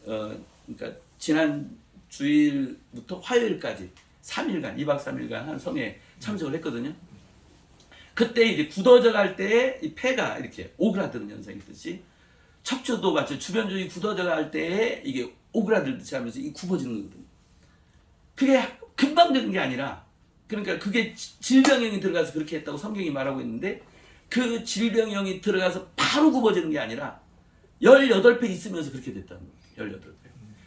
그러니까 지난 주일부터 화요일까지 3일간 2박 3일간 한 성에 참석을 했거든요. 그때 이제 굳어져 갈 때에 이 폐가 이렇게 오그라드는 현상이 있듯이 척추도 마치 주변 쪽이 굳어져 갈 때에 이게 오그라들듯이 하면서 이 굽어지는 거거든요. 그게 금방 되는 게 아니라 그러니까 그게 질병형이 들어가서 그렇게 했다고 성경이 말하고 있는데 그 질병형이 들어가서 바로 굽어지는 게 아니라 18배 있으면서 그렇게 됐다는 거예요. 18배.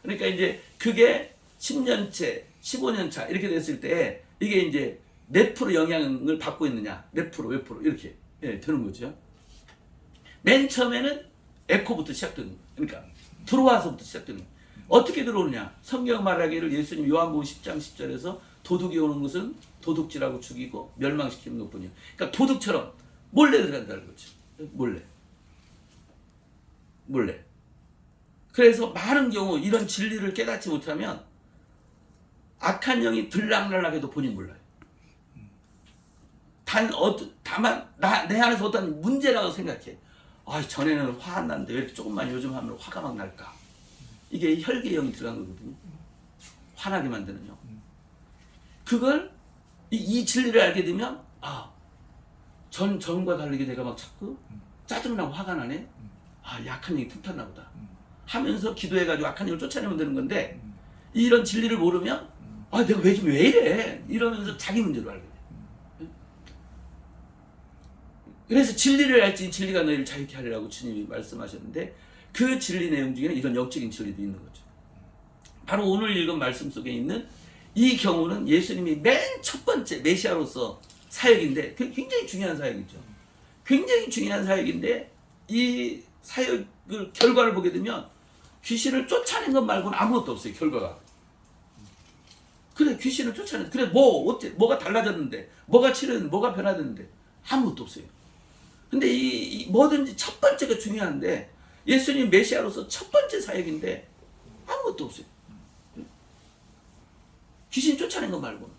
그러니까 이제 그게 10년째, 15년 차 이렇게 됐을 때 이게 이제 몇 프로 영향을 받고 있느냐, 몇 프로 이렇게 되는 거죠. 맨 처음에는 에코부터 시작되는 거예요. 그러니까 들어와서부터 시작되는 거예요. 어떻게 들어오느냐? 성경 말하기를 예수님 요한복음 10장 10절에서 도둑이 오는 것은 도둑질하고 죽이고 멸망시키는 것뿐이에요. 그러니까 도둑처럼 몰래 들어간다는 거죠. 몰래. 그래서 많은 경우 이런 진리를 깨닫지 못하면 악한 영이 들락날락해도 본인 몰라요. 다만 내 안에서 어떤 문제라고 생각해. 아, 전에는 화 안 났는데 왜 이렇게 조금만 요즘 하면 화가 막 날까? 이게 혈계형이 들어간 거거든요. 화나게 만드는 영. 그걸 이 진리를 알게 되면 전과 다르게 내가 막 자꾸 짜증나고 화가 나네. 약한 영이 틈탔나 보다. 하면서 기도해가지고 악한 영을 쫓아내면 되는 건데 이런 진리를 모르면 내가 왜 이래? 이러면서 자기 문제로 알게 돼. 그래서 진리를 알지 진리가 너희를 자유케 하리라고 주님이 말씀하셨는데 그 진리 내용 중에는 이런 영적인 진리도 있는 거죠. 바로 오늘 읽은 말씀 속에 있는 이 경우는 예수님이 맨 첫 번째 메시아로서 사역인데 굉장히 중요한 사역이죠. 굉장히 중요한 사역인데 이 사역을 결과를 보게 되면 귀신을 쫓아낸 것 말고는 아무것도 없어요. 결과가. 그래 귀신을 쫓아낸 그래 뭐가 달라졌는데 뭐가 치료됐는데 뭐가 변화됐는데 아무것도 없어요. 근데 이 뭐든지 첫 번째가 중요한데 예수님 메시아로서 첫 번째 사역인데 아무것도 없어요. 귀신 쫓아낸 것 말고는.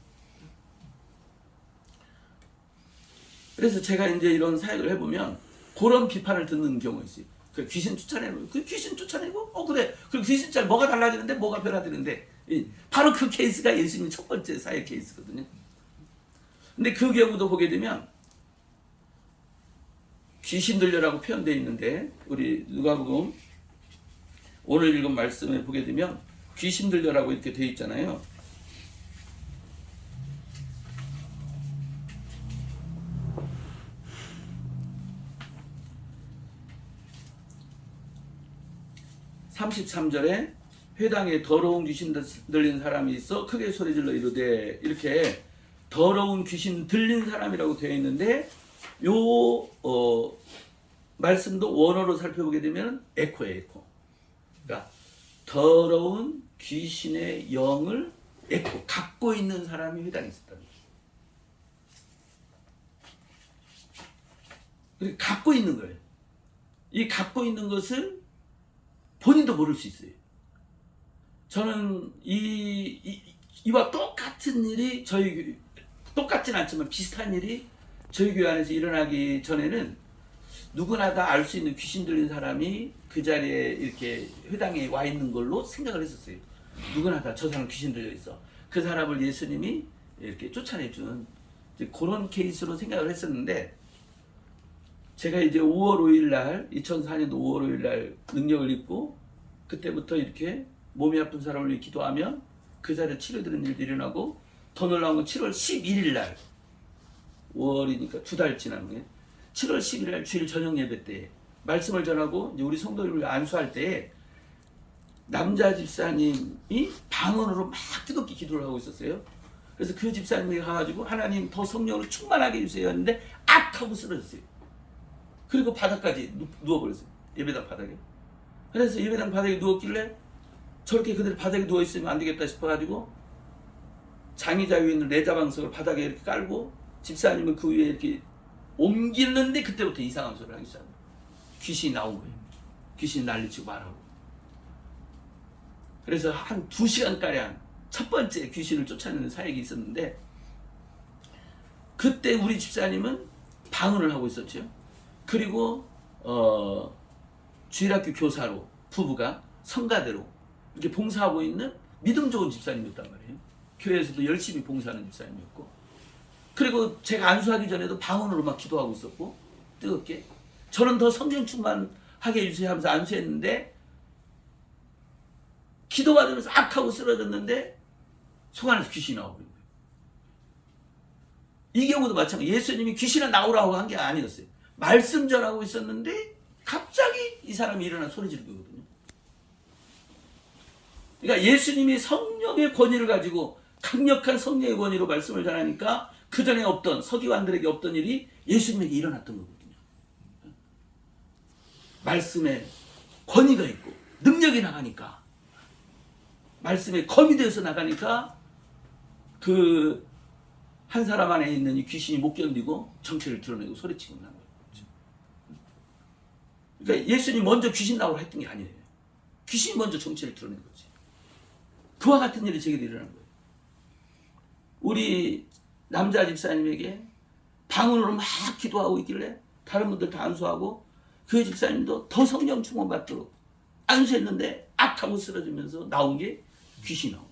그래서 제가 이제 이런 사역을 해보면 그런 비판을 듣는 경우가 있어요. 그 귀신 쫓아내고 귀신 쫓아내고 그래 그 귀신 잘 뭐가 달라지는데 뭐가 변화되는데 바로 그 케이스가 예수님 첫 번째 사역 케이스거든요. 근데 그 경우도 보게 되면 귀신 들려라고 표현되어 있는데 우리 누가복음 오늘 읽은 말씀에 보게 되면 귀신 들려라고 이렇게 되어 있잖아요. (33절에) 회당에 더러운 귀신 들린 사람이 있어 크게 소리질러 이르되 이렇게 더러운 귀신 들린 사람이라고 되어 있는데 요 말씀도 원어로 살펴보게 되면 에코예요. 에코. 그러니까 더러운 귀신의 영을 에코 갖고 있는 사람이 회당에 있었다는 거예요. 그리고 갖고 있는 거예요. 이 갖고 있는 것을 본인도 모를 수 있어요. 저는 이와 똑같은 일이 똑같진 않지만 비슷한 일이 저희 교회 안에서 일어나기 전에는 누구나 다 알 수 있는 귀신 들린 사람이 그 자리에 이렇게 회당에 와 있는 걸로 생각을 했었어요. 누구나 다 저 사람 귀신 들려 있어. 그 사람을 예수님이 이렇게 쫓아내준 그런 케이스로 생각을 했었는데 제가 이제 5월 5일 날 2004년도 5월 5일 날 능력을 입고 그때부터 이렇게 몸이 아픈 사람을 위해 기도하면 그 자리에 치료되는 일도 일어나고 더 놀라운 건 7월 11일 날 5월이니까 2달 지난 거예요. 7월 11일 날 주일 저녁 예배 때 말씀을 전하고 이제 우리 성도들을 안수할 때 남자 집사님이 방언으로 막 뜨겁게 기도를 하고 있었어요. 그래서 그 집사님이 가가지고 하나님 더 성령을 충만하게 해주세요 했는데 악 하고 쓰러졌어요. 그리고 바닥까지 누워버렸어요. 예배당 바닥에. 그래서 예배당 바닥에 누웠길래 저렇게 그대로 바닥에 누워있으면 안 되겠다 싶어가지고 장의자 위에 있는 레자방석을 바닥에 이렇게 깔고 집사님은 그 위에 이렇게 옮기는데 그때부터 이상한 소리를 하기 시작합니다. 귀신이 나온 거예요. 귀신 난리치고 말하고. 그래서 한 2시간가량 첫 번째 귀신을 쫓아내는 사역이 있었는데, 그때 우리 집사님은 방언을 하고 있었죠. 그리고 주일학교 교사로 부부가 성가대로 이렇게 봉사하고 있는 믿음 좋은 집사님이었단 말이에요. 교회에서도 열심히 봉사하는 집사님이었고, 그리고 제가 안수하기 전에도 방언으로 막 기도하고 있었고, 뜨겁게 저는 더 성령 충만하게 해주세요 하면서 안수했는데, 기도받으면서 악하고 쓰러졌는데 속 안에서 귀신이 나오고, 이 경우도 마찬가지. 예수님이 귀신을 나오라고 한 게 아니었어요. 말씀 전하고 있었는데 갑자기 이 사람이 일어나 소리 지르거든요. 그러니까 예수님이 성령의 권위를 가지고 강력한 성령의 권위로 말씀을 전하니까 그 전에 없던, 서기관들에게 없던 일이 예수님에게 일어났던 거거든요. 말씀에 권위가 있고 능력이 나가니까, 말씀에 검이 되어서 나가니까 그 한 사람 안에 있는 이 귀신이 못 견디고 정체를 드러내고 소리치고 나는 거죠. 그러니까 예수님 먼저 귀신 나오라 했던 게 아니에요. 귀신이 먼저 정체를 드러낸 거지. 그와 같은 일이 제게 일어난 거예요. 우리 남자 집사님에게 방언으로 막 기도하고 있길래 다른 분들 다 안수하고, 그 집사님도 더 성령 충만 받도록 안수했는데 악하고 쓰러지면서 나온 게 귀신이 나온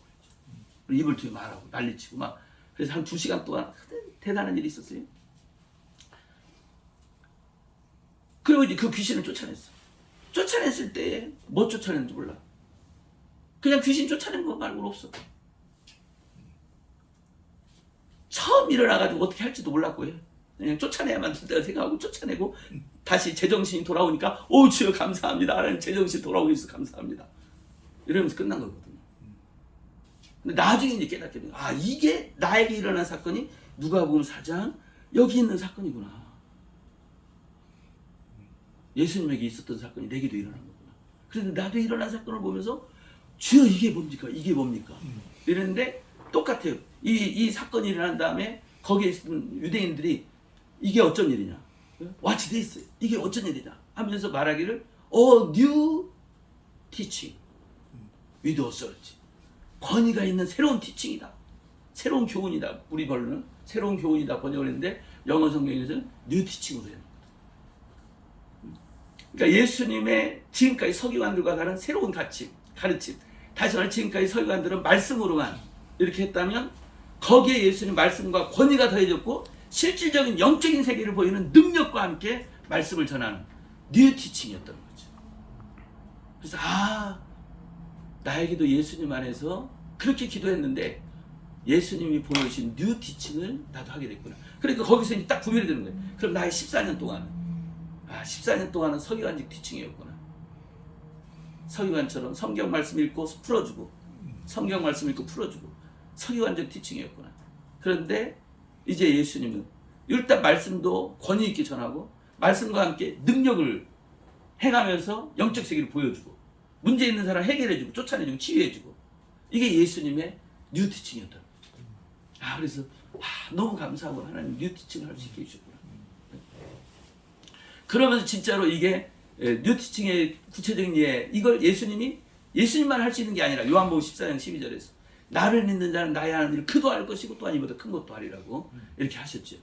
거예요. 입을 트고 말하고 난리치고 막. 그래서 한 2시간 동안 대단한 일이 있었어요. 그리고 이제 그 귀신을 쫓아냈어. 쫓아냈을 때 뭐 쫓아냈는지 몰라. 그냥 귀신 쫓아낸 거 말고는 없어. 처음 일어나가지고 어떻게 할지도 몰랐고요. 그냥 쫓아내야만 된다고 생각하고 쫓아내고, 다시 제정신이 돌아오니까 오 주여 감사합니다. 하나님 제정신 돌아오고 있어 감사합니다. 이러면서 끝난 거거든요. 근데 나중에 이제 깨닫게 돼요. 아, 이게 나에게 일어난 사건이 누가복음 4장 여기 있는 사건이구나. 예수님에게 있었던 사건이 내게도 일어난 거구나. 그래서 나도 일어난 사건을 보면서 주여 이게 뭡니까? 이게 뭡니까? 이랬는데 똑같아요. 이 사건이 일어난 다음에 거기에 있던 유대인들이 이게 어쩐 일이냐? What's this? 이게 어쩐 일이냐? 하면서 말하기를 new teaching with authority. 권위가 있는 새로운 티칭이다. 새로운 교훈이다. 우리 번역은 새로운 교훈이다 번역을 했는데 영어 성경에서는 뉴 티칭으로 해놓은 거다. 그러니까 예수님의 지금까지 서기관들과 다른 새로운 가르침. 다시 말해 지금까지 서기관들은 말씀으로만 이렇게 했다면, 거기에 예수님 말씀과 권위가 더해졌고 실질적인 영적인 세계를 보이는 능력과 함께 말씀을 전하는 뉴 티칭이었던 거죠. 그래서 나에게도 예수님 안에서 그렇게 기도했는데 예수님이 보여주신 뉴 티칭을 나도 하게 됐구나. 그러니까 거기서 이제 딱 구별이 되는 거예요. 그럼 나의 14년 동안은 14년 동안은 서기관직 티칭이었구나. 서기관처럼 성경 말씀 읽고 풀어주고, 성경 말씀 읽고 풀어주고, 서기관적 티칭이었구나. 그런데 이제 예수님은 일단 말씀도 권위 있게 전하고 말씀과 함께 능력을 행하면서 영적 세계를 보여주고, 문제 있는 사람 해결해주고 쫓아내주고 치유해주고, 이게 예수님의 뉴 티칭이었다. 그래서 너무 감사하고 하나님 뉴 티칭을 할 수 있게 해주셨구나. 그러면서 진짜로 이게 뉴 티칭의 구체적인 이걸 예수님만 할 수 있는 게 아니라 요한복음 14장 12절에서 나를 믿는 자는 나의 하는 일을 그도 할 것이고 또한 이보다 큰 것도 하리라고 이렇게 하셨죠.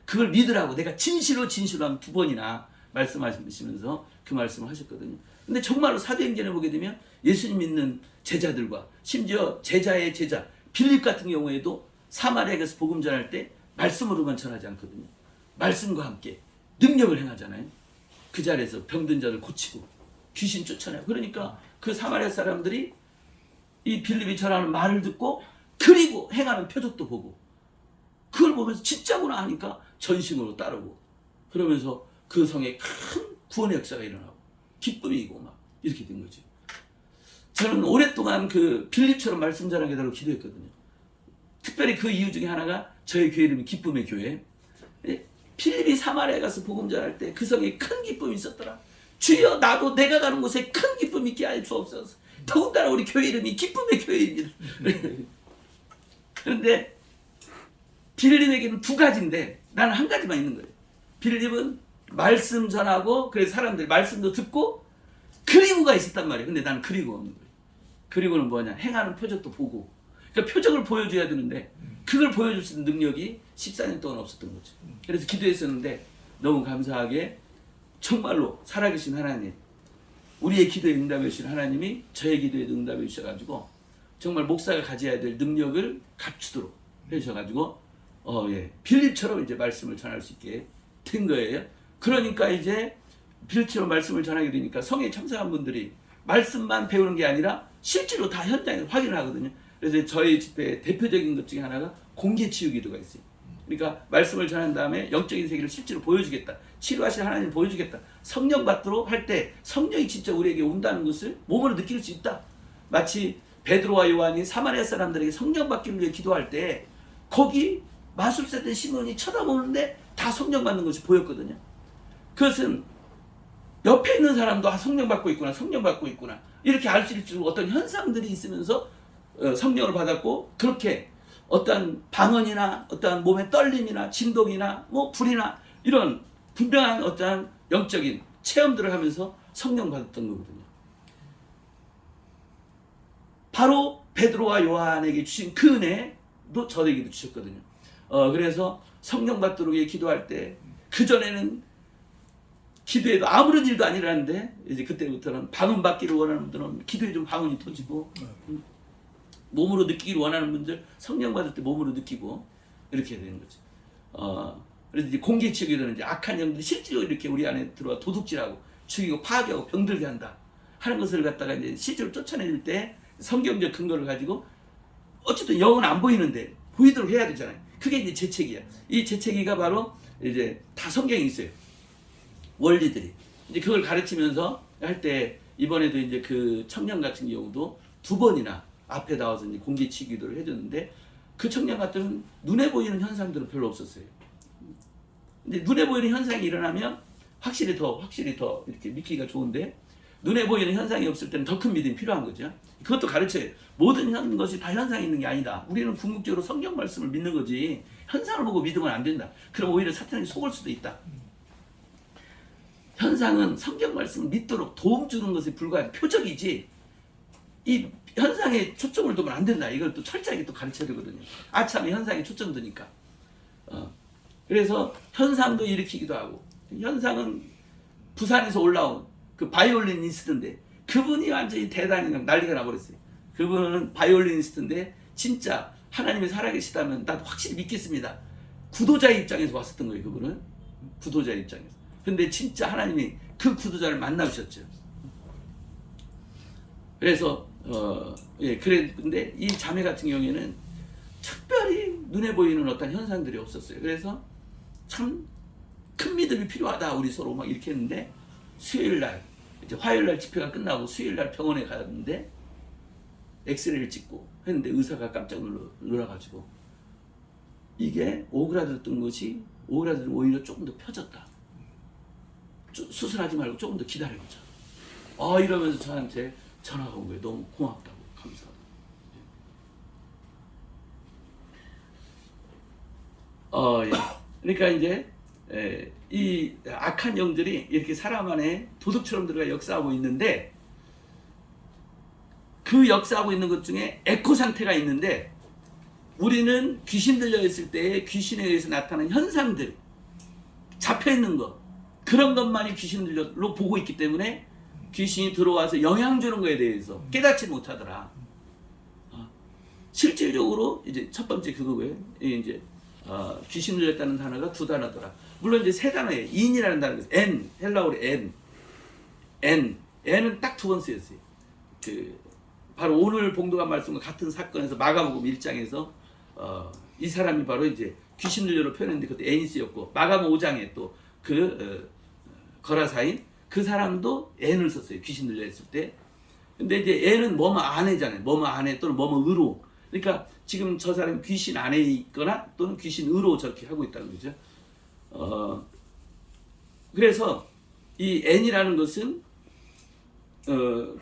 그걸 믿으라고 내가 진실로 하면 2번이나 말씀하시면서 그 말씀을 하셨거든요. 근데 정말로 사도행전에 보게 되면 예수님 믿는 제자들과 심지어 제자의 제자 빌립 같은 경우에도 사마리아에 가서 복음 전할 때 말씀으로만 전하지 않거든요. 말씀과 함께 능력을 행하잖아요. 그 자리에서 병든 자를 고치고 귀신 쫓아내고. 그러니까 그 사마리아 사람들이 이 빌립이 전하는 말을 듣고 그리고 행하는 표적도 보고, 그걸 보면서 진짜구나 하니까 전심으로 따르고, 그러면서 그 성에 큰 구원의 역사가 일어나고 기쁨이고 막 이렇게 된 거죠. 저는 오랫동안 그 빌립처럼 말씀 전하게 달라고 기도했거든요. 특별히 그 이유 중에 하나가 저희 교회 이름이 기쁨의 교회. 빌립이 사마리아에 가서 복음 전할 때 그 성에 큰 기쁨이 있었더라. 주여 나도 내가 가는 곳에 큰 기쁨 있게 하여 주옵소서. 더군다나 우리 교회 이름이 기쁨의 교회입니다. 그런데 빌립에게는 2가지인데 나는 1가지만 있는 거예요. 빌립은 말씀 전하고, 그래서 사람들이 말씀도 듣고 그리고가 있었단 말이에요. 근데 나는 그리고 없는 거예요. 그리고는 뭐냐? 행하는 표적도 보고. 그러니까 표적을 보여줘야 되는데 그걸 보여줄 수 있는 능력이 14년 동안 없었던 거죠. 그래서 기도했었는데 너무 감사하게 정말로 살아계신 하나님, 우리의 기도에 응답해 주신 하나님이 저의 기도에 응답해 주셔가지고 정말 목사가 가져야 될 능력을 갖추도록 해주셔가지고 빌립처럼 이제 말씀을 전할 수 있게 된 거예요. 그러니까 이제 빌립처럼 말씀을 전하게 되니까 성에 참석한 분들이 말씀만 배우는 게 아니라 실제로 다 현장에서 확인을 하거든요. 그래서 저희 집회의 대표적인 것 중에 하나가 공개 치유 기도가 있어요. 그러니까 말씀을 전한 다음에 영적인 세계를 실제로 보여주겠다. 치료하실 하나님 보여주겠다. 성령 받도록 할 때 성령이 진짜 우리에게 온다는 것을 몸으로 느낄 수 있다. 마치 베드로와 요한이 사마리아 사람들에게 성령 받기를 위해 기도할 때 거기 마술사 된 시몬이 쳐다보는데 다 성령 받는 것이 보였거든요. 그것은 옆에 있는 사람도 성령 받고 있구나, 성령 받고 있구나 이렇게 알 수 있을 어떤 현상들이 있으면서 성령을 받았고, 그렇게 어떠한 방언이나 어떠한 몸의 떨림이나 진동이나 뭐 불이나 이런 분명한 어떠한 영적인 체험들을 하면서 성령 받았던 거거든요. 바로 베드로와 요한에게 주신 그 은혜도 저에게도 주셨거든요. 그래서 성령 받도록 기도할 때 그전에는 기도해도 아무런 일도 아니라는데 이제 그때부터는 방언 받기를 원하는 분들은 기도에 좀 방언이 터지고 몸으로 느끼기를 원하는 분들 성령 받을 때 몸으로 느끼고 이렇게 되는 거죠. 그래서 이제 공개 치유 기도는 이제 악한 영들이 실제로 이렇게 우리 안에 들어와 도둑질하고 죽이고 파괴하고 병들게 한다 하는 것을 갖다가 이제 실제로 쫓아내릴 때 성경적 근거를 가지고 어쨌든 영은 안 보이는데 보이도록 해야 되잖아요. 그게 이제 재채기야. 이 재채기가 바로 이제 다 성경에 있어요. 원리들이. 이제 그걸 가르치면서 할 때 이번에도 이제 그 청년 같은 경우도 2번이나 앞에 나와서 이제 공개 치유 기도를 해줬는데 그 청년 같은 눈에 보이는 현상들은 별로 없었어요. 근데 눈에 보이는 현상이 일어나면 확실히 더 이렇게 믿기가 좋은데 눈에 보이는 현상이 없을 때는 더 큰 믿음이 필요한 거죠. 그것도 가르쳐요. 모든 것이 다 현상이 있는 게 아니다. 우리는 궁극적으로 성경 말씀을 믿는 거지 현상을 보고 믿으면 안 된다. 그럼 오히려 사탄이 속을 수도 있다. 현상은 성경 말씀을 믿도록 도움 주는 것에 불과한 표적이지 이 현상에 초점을 두면 안 된다. 이걸 또 철저하게 또 가르쳐야 되거든요. 아참에 현상에 초점 두니까. 그래서 현상도 일으키기도 하고, 현상은 부산에서 올라온 그 바이올리니스트인데 그분이 완전히 대단히 난리가 나버렸어요. 그분은 바이올리니스트인데 진짜 하나님이 살아계시다면 나도 확실히 믿겠습니다. 구도자의 입장에서 왔었던 거예요. 그분은 구도자의 입장에서. 근데 진짜 하나님이 그 구도자를 만나주셨죠. 그래서 근데 이 자매 같은 경우에는 특별히 눈에 보이는 어떤 현상들이 없었어요. 그래서 참 큰 믿음이 필요하다 우리 서로 막 이렇게 했는데 수요일날 이제 화요일날 집회가 끝나고 수요일날 병원에 갔는데 엑스레이를 찍고 했는데 의사가 깜짝 놀라가지고 이게 오그라들었던 것이 오그라들면 오히려 조금 더 펴졌다. 수술하지 말고 조금 더 기다려보자. 이러면서 저한테 전화가 온 거예요. 너무 고맙다고, 감사하다고. 그러니까 이제 이 악한 영들이 이렇게 사람 안에 도둑처럼 들어가 역사하고 있는데 그 역사하고 있는 것 중에 에코 상태가 있는데 우리는 귀신 들려 있을 때 귀신에 의해서 나타나는 현상들, 잡혀있는 것, 그런 것만이 귀신 들려로 보고 있기 때문에 귀신이 들어와서 영향 주는 거에 대해서 깨닫지 못하더라. 실질적으로 이제 첫 번째 그거고요. 이제 귀신 들렸다는 단어가 2단어더라. 물론 이제 3단어예요. 인이라는 단어가 있어요. N, 헬라어로 N은 딱 2번 쓰였어요. 바로 오늘 봉독한 말씀과 같은 사건에서 마가복음 1장에서 이 사람이 바로 이제 귀신 들려로 표현했는데 그때 N이 쓰였고 마가복음 5장에 또 거라사인 그 사람도 N을 썼어요. 귀신 들려 있을 때. 근데 이제 N은 뭐뭐 안에잖아요. 뭐뭐 안에 또는 뭐뭐 의로. 그러니까 지금 저 사람이 귀신 안에 있거나 또는 귀신 의로 저렇게 하고 있다는 거죠. 그래서 이 N이라는 것은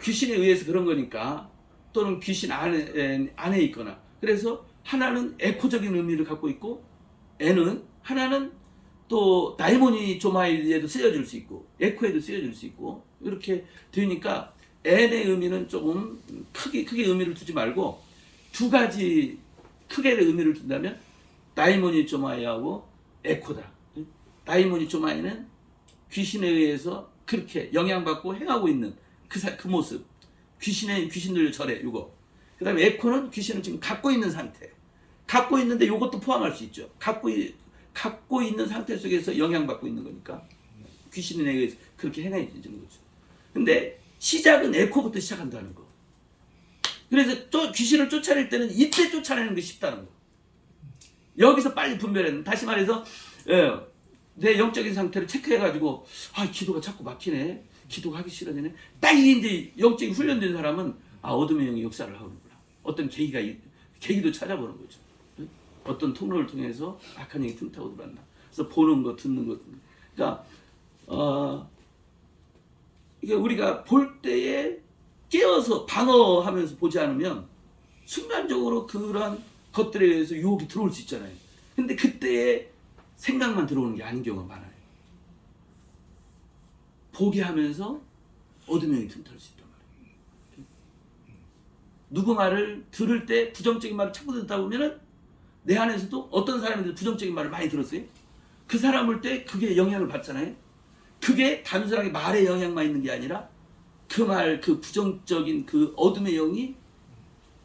귀신에 의해서 그런 거니까 또는 귀신 안에 있거나 그래서 하나는 에코적인 의미를 갖고 있고 하나는 또 다이모니 조마이에도 쓰여질 수 있고 에코에도 쓰여질 수 있고 이렇게 되니까 N의 의미는 조금 크게 의미를 두지 말고 두 가지 크게 의미를 둔다면 다이모니 조마이하고 에코다. 다이모니 조마이는 귀신에 의해서 그렇게 영향받고 행하고 있는 그 모습. 귀신들 절에 요거. 그 다음에 에코는 귀신을 지금 갖고 있는 상태. 갖고 있는데 요것도 포함할 수 있죠. 갖고 있는 상태 속에서 영향받고 있는 거니까. 귀신에 의해서 그렇게 행해 있는 거죠. 근데 시작은 에코부터 시작한다는 거. 그래서 또 귀신을 쫓아낼 때는 이때 쫓아내는 게 쉽다는 거. 여기서 빨리 분별해는. 다시 말해서 내 영적인 상태를 체크해가지고 기도가 자꾸 막히네. 기도가 하기 싫어지네. 딱 이제 영적인 훈련된 사람은 어둠의 영이 역사를 하는구나. 어떤 계기도 찾아보는 거죠. 어떤 통로를 통해서 악한 영이 틈타고 들어간다. 그래서 보는 거, 듣는 거. 그러니까 이게 우리가 볼 때에 깨어서 방어하면서 보지 않으면 순간적으로 그런 것들에 의해서 유혹이 들어올 수 있잖아요. 근데 그때에 생각만 들어오는 게 아닌 경우가 많아요. 보게 하면서 어둠의 영이 틈탈 수 있단 말이에요. 누구 말을 들을 때 부정적인 말을 자꾸 듣다 보면은 내 안에서도 어떤 사람인데 부정적인 말을 많이 들었어요. 그 사람을 때 그게 영향을 받잖아요. 그게 단순하게 말에 영향만 있는 게 아니라 그 말, 그 부정적인 그 어둠의 영이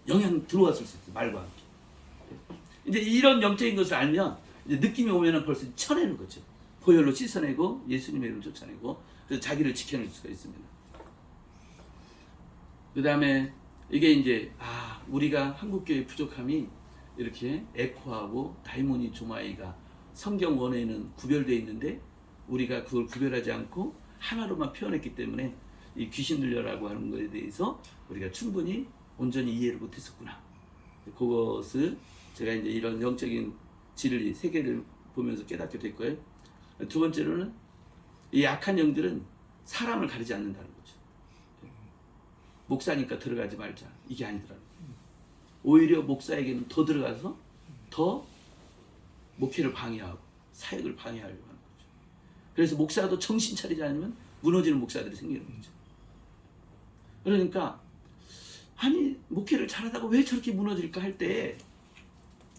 영향 들어왔을 수 있어요. 말과 함께. 이제 이런 영적인 것을 알면 이제 느낌이 오면은 벌써 쳐내는 거죠. 보혈로 씻어내고 예수님의 이름을 쫓아내고 그래서 자기를 지켜낼 수가 있습니다. 그 다음에 이게 이제 우리가 한국교회 부족함이 이렇게 에코하고 다이모니 조마이가 성경 원에는 구별되어 있는데 우리가 그걸 구별하지 않고 하나로만 표현했기 때문에 이 귀신 들려라고 하는 것에 대해서 우리가 충분히 온전히 이해를 못했었구나. 그것을 제가 이제 이런 영적인 진리 세계를 보면서 깨닫게 됐고요. 두 번째로는 이 악한 영들은 사람을 가리지 않는다는 거죠. 목사니까 들어가지 말자. 이게 아니더라고요. 오히려 목사에게는 더 들어가서 더 목회를 방해하고 사역을 방해하려고 하는 거죠. 그래서 목사도 정신 차리지 않으면 무너지는 목사들이 생기는 거죠. 그러니까 목회를 잘하다가 왜 저렇게 무너질까 할 때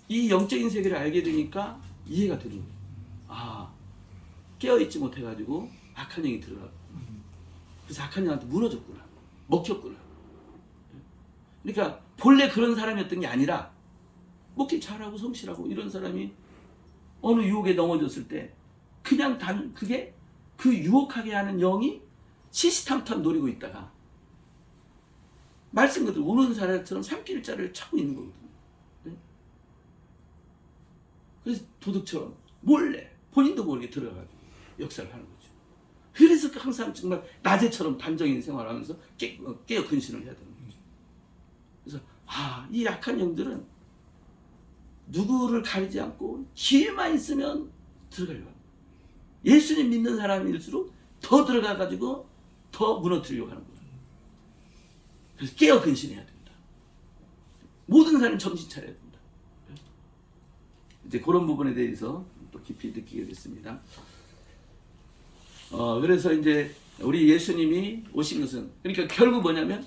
이 영적인 세계를 알게 되니까 이해가 되는 거예요. 깨어있지 못해가지고 악한 영이 들어가고 그래서 악한 영한테 무너졌구나. 먹혔구나. 그러니까 본래 그런 사람이었던 게 아니라 목회 잘하고 성실하고 이런 사람이 어느 유혹에 넘어졌을 때 그냥 그게 그 유혹하게 하는 영이 시시탐탐 노리고 있다가 말씀 그대로 우는 사람처럼 삼킬자를 찾고 있는 거거든요. 그래서 도둑처럼 몰래 본인도 모르게 들어가가지고 역사를 하는 거죠. 그래서 항상 정말 낮에처럼 단정인 생활을 하면서 깨어 근신을 해야 되는 거죠. 그래서 이 약한 영들은 누구를 가리지 않고 기회만 있으면 들어가려고 합니다. 예수님 믿는 사람일수록 더 들어가가지고 더 무너뜨리려고 하는 거예요. 그래서 깨어 근신해야 된다. 모든 사람이 정신 차려야 된다. 이제 그런 부분에 대해서 또 깊이 느끼게 됐습니다. 그래서 이제 우리 예수님이 오신 것은 그러니까 결국 뭐냐면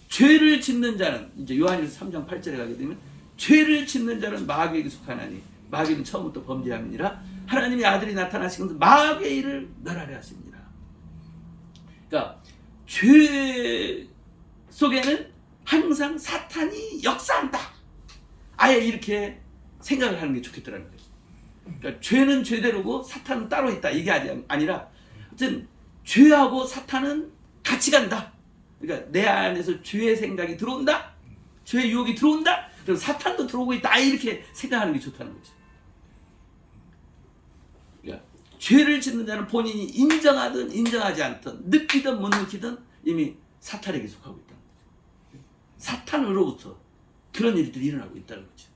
죄를 짓는 자는 이제 요한일서 3장 8절에 가게 되면 죄를 짓는 자는 마귀에게 속하나니 마귀는 처음부터 범죄함이니라 하나님의 아들이 나타나신 것은 마귀의 일을 멸하려 하십니다. 그러니까 죄 속에는 항상 사탄이 역사한다. 아예 이렇게 생각을 하는 게 좋겠더라는 거예요. 그러니까 죄는 죄대로고 사탄은 따로 있다. 이게 아니라 하여튼 죄하고 사탄은 같이 간다. 그러니까 내 안에서 죄의 생각이 들어온다. 죄의 유혹이 들어온다. 그리고 사탄도 들어오고 있다. 이렇게 생각하는 게 좋다는 거죠. 그러니까 죄를 짓는 자는 본인이 인정하든 인정하지 않든 느끼든 못 느끼든 이미 사탄에게 속하고 있다는 거죠. 사탄으로부터 그런 일들이 일어나고 있다는 거죠.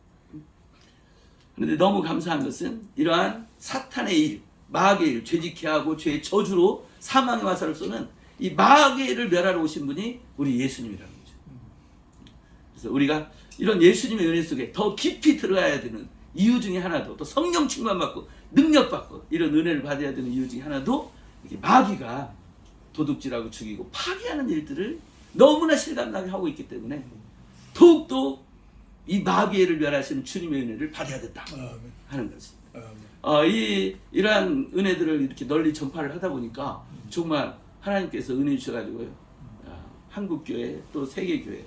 그런데 너무 감사한 것은 이러한 사탄의 일, 마귀의 일, 죄짓게 하고 죄의 저주로 사망의 화살을 쏘는 이 마귀의 일을 멸하러 오신 분이 우리 예수님이라는 거죠. 그래서 우리가 이런 예수님의 은혜 속에 더 깊이 들어가야 되는 이유 중에 하나도, 또 성령 충만 받고 능력 받고 이런 은혜를 받아야 되는 이유 중에 하나도 이게 마귀가 도둑질하고 죽이고 파괴하는 일들을 너무나 실감나게 하고 있기 때문에 더욱더 이 마귀를 멸하시는 주님의 은혜를 받아야 된다 하는 것입니다. 이러한 은혜들을 이렇게 널리 전파를 하다 보니까 정말 하나님께서 은혜 주셔가지고요, 한국교회 또 세계교회,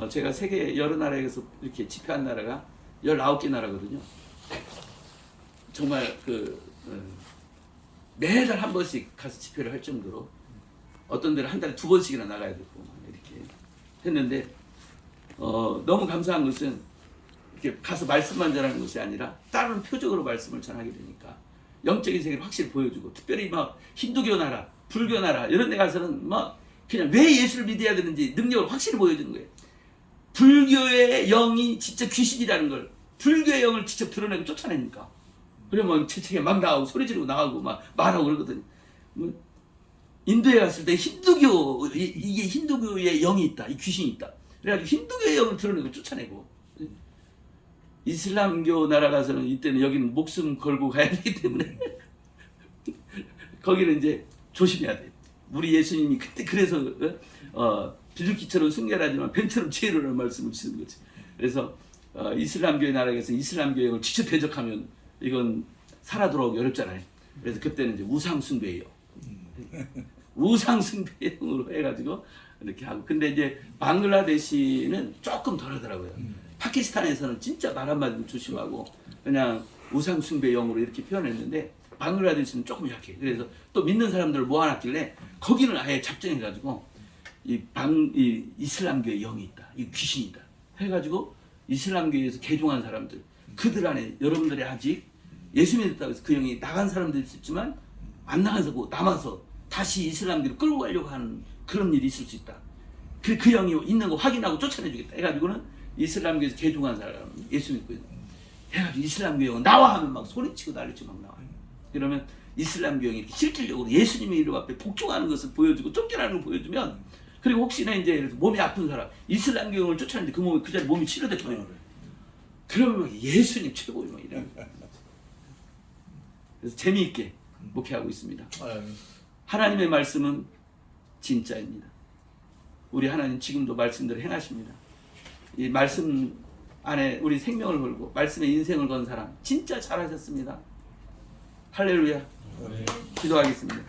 제가 세계 여러 나라에서 이렇게 집회한 나라가 19개 나라거든요. 정말 매달 한 번씩 가서 집회를 할 정도로, 어떤 데는 한 달에 2번씩이나 나가야 되고 이렇게 했는데, 너무 감사한 것은 이렇게 가서 말씀만 전하는 것이 아니라 다른 표적으로 말씀을 전하게 되니까 영적인 세계를 확실히 보여주고, 특별히 막 힌두교 나라, 불교 나라 이런 데 가서는 막 그냥 왜 예수를 믿어야 되는지 능력을 확실히 보여주는 거예요. 불교의 영이 진짜 귀신이라는 걸 불교의 영을 직접 드러내고 쫓아내니까, 그러면 채찍에 막 나가고 소리 지르고 나가고 막 말하고 그러거든요. 인도에 갔을 때 힌두교, 이게 힌두교의 영이 있다, 이 귀신이 있다, 그래가지고 힌두교의 영을 드러내고 쫓아내고, 이슬람교 나라 가서는 이때는 여기는 목숨 걸고 가야 되기 때문에 거기는 이제 조심해야 돼. 우리 예수님이 그때 그래서 비둘기처럼 순결하지만 뱀처럼 지혜로운 말씀을 주시는 거지. 그래서 이슬람교의 나라에서 이슬람교의 영을 직접 대적하면 이건 살아 돌아오기 어렵잖아요. 그래서 그때는 이제 우상숭배예요. 우상숭배용으로 해가지고 이렇게 하고. 근데 이제 방글라데시는 조금 덜하더라고요. 파키스탄에서는 진짜 말 한마디도 조심하고 그냥 우상숭배용으로 이렇게 표현했는데, 방글라데시는 조금 약해. 그래서 또 믿는 사람들을 모아놨길래 거기는 아예 작정해가지고 이 이슬람교의 영이 있다, 이 귀신이 있다 해가지고 이슬람교에서 개종한 사람들, 그들 안에 여러분들이 아직 예수 믿었다고 해서 그 영이 나간 사람도 있었지만 안 나가서 남아서 다시 이슬람교를 끌고 가려고 하는 그런 일이 있을 수 있다. 그 영이 있는 거 확인하고 쫓아내주겠다 해가지고는 이슬람교에서 개종한 사람, 예수 믿고 해가지고 이슬람교 영은 나와 하면 막 소리치고 난리치고 막 나와요. 그러면 이슬람교 영이 실질적으로 예수님의 이름 앞에 복종하는 것을 보여주고 쫓겨나는 걸 보여주면, 그리고 혹시나 이제 몸이 아픈 사람, 이슬람교 영을 쫓아내는데 그 몸이 그 자리 몸이 치료돼 버리는 거예요. 그러면 막 예수님 최고예요, 막 이런. 그래서 재미있게 목회하고 있습니다. 하나님의 말씀은 진짜입니다. 우리 하나님 지금도 말씀대로 행하십니다. 이 말씀 안에 우리 생명을 걸고 말씀에 인생을 건 사람 진짜 잘하셨습니다. 할렐루야. 기도하겠습니다.